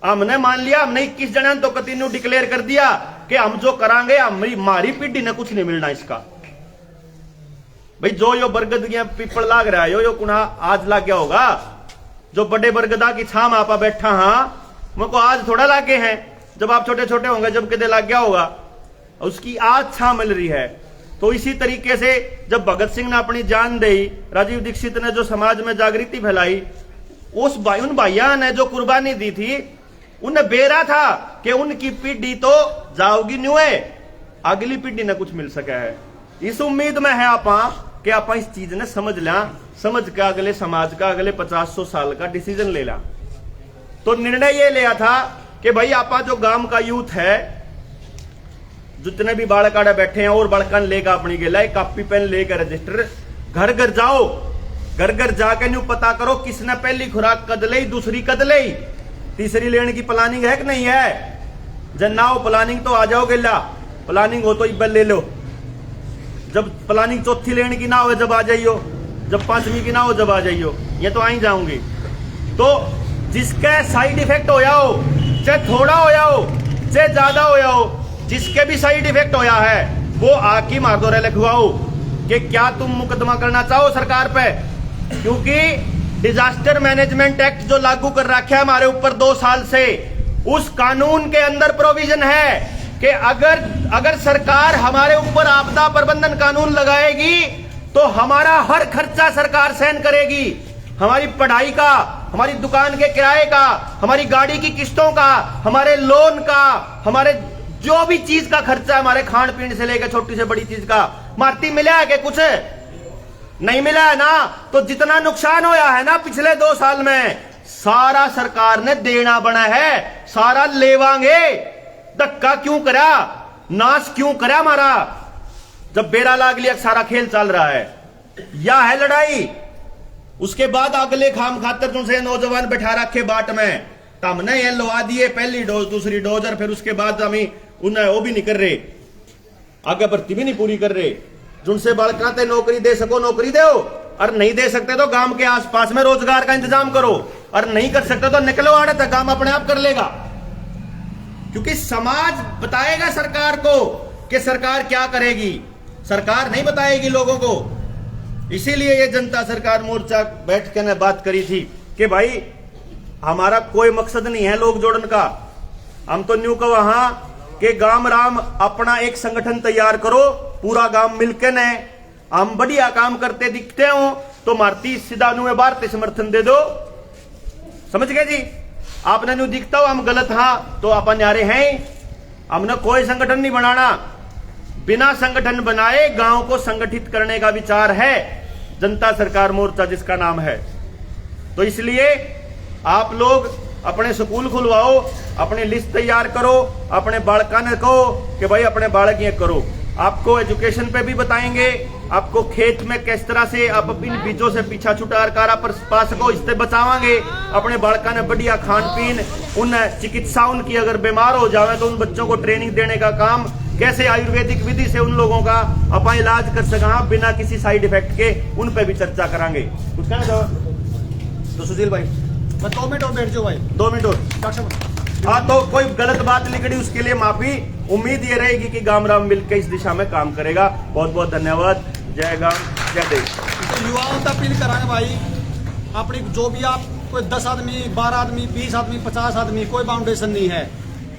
हमने मान लिया, हमने 21 जन तो कतिन्यू डिक्लेयर कर दिया कि हम जो करांगे हमारी पीढ़ी ने कुछ नहीं मिलना इसका। भाई जो यो बरगद की पीपल लाग रहा है यो कुना आज लाग गया होगा, जो बड़े बरगदा की छाम आपा बैठा, हाँ मुझको आज थोड़ा लागे हैं, जब आप छोटे छोटे होंगे जब कितने लाग गया होगा, उसकी आज छा मिल रही है। तो इसी तरीके से जब भगत सिंह ने अपनी जान दी, राजीव दीक्षित ने जो समाज में जागृति फैलाई, उन भाइयों ने जो कुर्बानी दी थी, उन्हें बेरा था कि उनकी पीढ़ी तो जाओगी न्यू है, अगली पीढ़ी ने कुछ मिल सका है। इस उम्मीद में है आपा कि आप इस चीज ने समझ ला, समझ के अगले समाज का अगले 50-100 साल का डिसीजन ले ला। तो निर्णय ये लिया था कि भाई आपा जो गांव का यूथ है, जितने भी बालक आड़े बैठे हैं और बालकन लेकर अपनी गेला कॉपी पेन लेकर रजिस्टर घर घर जाओ, घर घर जाके न्यू पता करो किसने पहली खुराक कद ली, दूसरी कद ली, तीसरी लेने की प्लानिंग है कि नहीं है। जब ना हो प्लानिंग तो आ जाओ गेला, प्लानिंग हो तो इब्बल ले लो, जब प्लानिंग चौथी लेने की ना हो जब आ जाइयो, जब 5वीं की ना हो जब आ जाइयो, ये तो आ ही जाऊंगी। तो जिसके साइड इफेक्ट होया हो, चाहे थोड़ा होया हो चाहे ज्यादा होया हो, जिसके भी साइड इफेक्ट होया है वो आकी मार दो रे लिखवाओ कि क्या तुम मुकदमा करना चाहो सरकार पे, क्योंकि डिजास्टर मैनेजमेंट एक्ट जो लागू कर रखा है हमारे ऊपर 2 साल से, उस कानून के अंदर प्रोविजन है कि अगर सरकार हमारे ऊपर आपदा प्रबंधन कानून लगाएगी तो हमारा हर खर्चा सरकार सहन करेगी, हमारी पढ़ाई का, हमारी दुकान के किराए का, हमारी गाड़ी की किस्तों का, हमारे लोन का, हमारे जो भी चीज का खर्चा, हमारे खान पीन से लेकर छोटी से बड़ी चीज का, मार्ती मिला है कि कुछ नहीं मिला है ना। तो जितना नुकसान होया है ना पिछले 2 साल में, सारा सरकार ने देना बना है, सारा लेवांगे। धक्का क्यों करा, नाश क्यों करा हमारा, जब बेरा लाग लिया सारा खेल चल रहा है, यह है लड़ाई। उसके बाद अगले खाम खातर तुमसे नौजवान बैठा रखे बाट में, तो हमने ये लवा दिए पहली डोज दूसरी डोज, और फिर उसके बाद हम उन्हें वो भी नहीं कर रहे, आगे भर्ती भी नहीं पूरी कर रहे। जिनसे बालकाते नौकरी दे सको नौकरी दो, और नहीं दे सकते तो गांव के आसपास में रोजगार का इंतजाम करो, और नहीं कर सकते तो निकलो आड़े तक, काम अपने आप कर लेगा। क्योंकि समाज बताएगा सरकार को कि सरकार क्या करेगी, सरकार नहीं बताएगी लोगों को। इसीलिए ये जनता सरकार मोर्चा बैठ के ने बात करी थी कि भाई हमारा कोई मकसद नहीं है लोग जोड़न का, हम तो न्यू का वहां के गांव राम अपना एक संगठन तैयार करो, पूरा गांव मिलकर ने हम बढ़िया काम करते दिखते हो तो मारती सीधा नु में भारतीय समर्थन दे दो, समझ गए जी। आपने न्यू दिखता हो हम गलत, हाँ तो अपन यारे हैं, हमने कोई संगठन नहीं बनाना, बिना संगठन बनाए गांव को संगठित करने का विचार है जनता सरकार मोर्चा जिसका नाम है। तो इसलिए आप लोग अपने स्कूल खुलवाओ, अपनी लिस्ट तैयार करो, अपने बालकान कहो कि भाई अपने बालक ये करो। आपको एजुकेशन पे भी बताएंगे, आपको खेत में किस तरह से आप इन बीजों से पीछा छुटार कारा पर पा सको, इससे बचावांगे। अपने बालका ने बढ़िया खान पीन, उन चिकित्सा उनकी अगर बीमार हो जावे तो उन बच्चों को ट्रेनिंग देने का काम, कैसे आयुर्वेदिक विधि से उन लोगों का अपना इलाज कर सका बिना किसी साइड इफेक्ट के, उन पे भी चर्चा करांगे। कुछ कहना चाहो तो सुशील भाई? मैं 2 मिनट और बैठ जाओ भाई, 2 मिनट और। हाँ तो कोई गलत बात निकली उसके लिए माफी, उम्मीद ये रहेगी कि गांव राम मिलकर इस दिशा में काम करेगा। बहुत बहुत धन्यवाद। जय गांव जय देश। तो युवाओं से अपील कराएंगे भाई, अपनी जो भी आप कोई 10 आदमी 12 आदमी 20 आदमी 50 आदमी कोई बाउंडेशन नहीं है।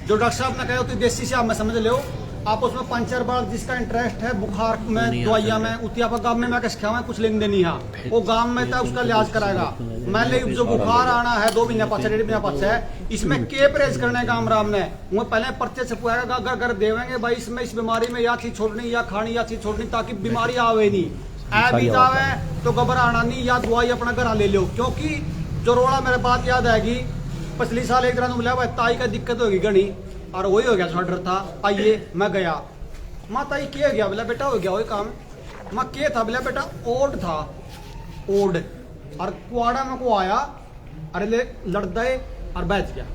जो डॉक्टर साहब ने कहे होती देसी से आप मैं समझ लो, आप उसमें 5-4 बार जिसका इंटरेस्ट है बुखार में दवाइयां में उतिया पर गांव में मैं किस खावा कुछ लेन देनी है वो गांव में था उसका इलाज कराएगा। मैं ले जो बुखार आना है 2 महीने पास 1.5 महीने पास है इसमें के परहेज करने का राम ने वो पहले पर्चे से पुआएगा अगर देवेंगे भाई इसमें इस बीमारी में या चीज छोड़नी या खानी या चीज छोड़नी ताकि बीमारी आवे नहीं ऐ भी जावे तो घबराना नहीं या दवाई अपना घर ले लो। क्योंकि जो रोड़ा मेरे बात याद आएगी पिछली साल एक दिन मिला भाई ताई का दिक्कत होगी घनी और वही हो गया थोड़ा डर था। आइए मैं गया माँ ताई क्या गया बोला बेटा हो गया वही काम माँ क्या था बोला बेटा ओड था ओड और कुआड़ा में को आया अरे ले लड़ गए और बैठ गया।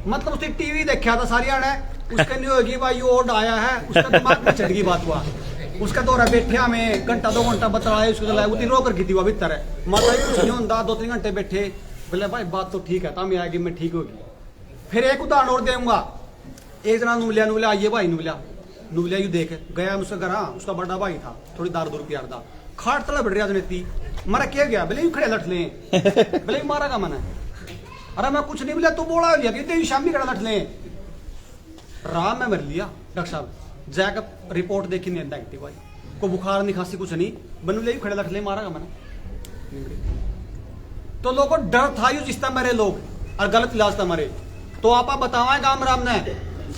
मतलब उसने टीवी देखा था सारी ने उसके नहीं होगी भाई ओड आया है उसका दिमाग में चढ़ गई बात हुआ उसका दौरा बैठा में घंटा 2 घंटा बतलाया उसको उतनी रो कर की हुआ भीतर है माता कुछ नहीं होता 2-3 घंटे बैठे बोले भाई बात तो ठीक है तम आएगी मैं ठीक होगी। फिर एक उदाहरण और दूंगा एक जना नुलिया आइए भाई नुलिया यू देख गया उसका घर उसका बड़ा भाई था थोड़ी दारू दूर प्यार था खाट तला बढ़ रहा राजनीति मारा क्या गया बोले यू खड़े लट ले बोले मारा का मैंने अरे मैं कुछ नहीं बोला तू बोला लिया कि शाम भी खड़ा लट ले राम में मर लिया डॉक्टर साहब जाकर रिपोर्ट देखी नहीं नेगेटिव भाई को बुखार नहीं खांसी कुछ नहीं बनू ले खड़े लट ले मारा का मैंने। तो लोगों को डर था यू जिसता मरे लोग और गलत इलाज था मरे तो आप बतावाएं गांव राम ने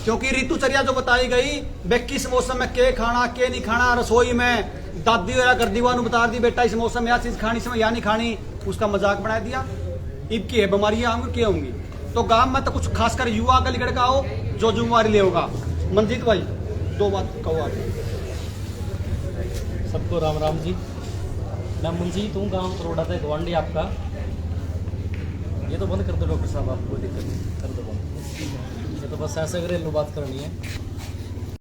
क्योंकि ऋतुचर्या जो बताई गई वे किस मौसम में के खाना के नहीं खाना रसोई में दादी होया कर दीवा बता दी बेटा इस मौसम में यह चीज खानी समय या नहीं खानी उसका मजाक बना दिया। ईब की है बीमारियां आऊंगी क्या होंगी तो गांव में तो कुछ खासकर युवा गली लड़का हो जो जिम्मेवारी ले होगा। मंजीत भाई 2 बात कहो आप। सबको राम राम जी। मैं मंजीत हूँ गांव करोड़ा था गवांडी आपका। ये तो बंद कर दो डॉक्टर साहब आप कोई दिक्कत नहीं कर दो बंद ये तो बस ऐसे घरेलू बात करनी है।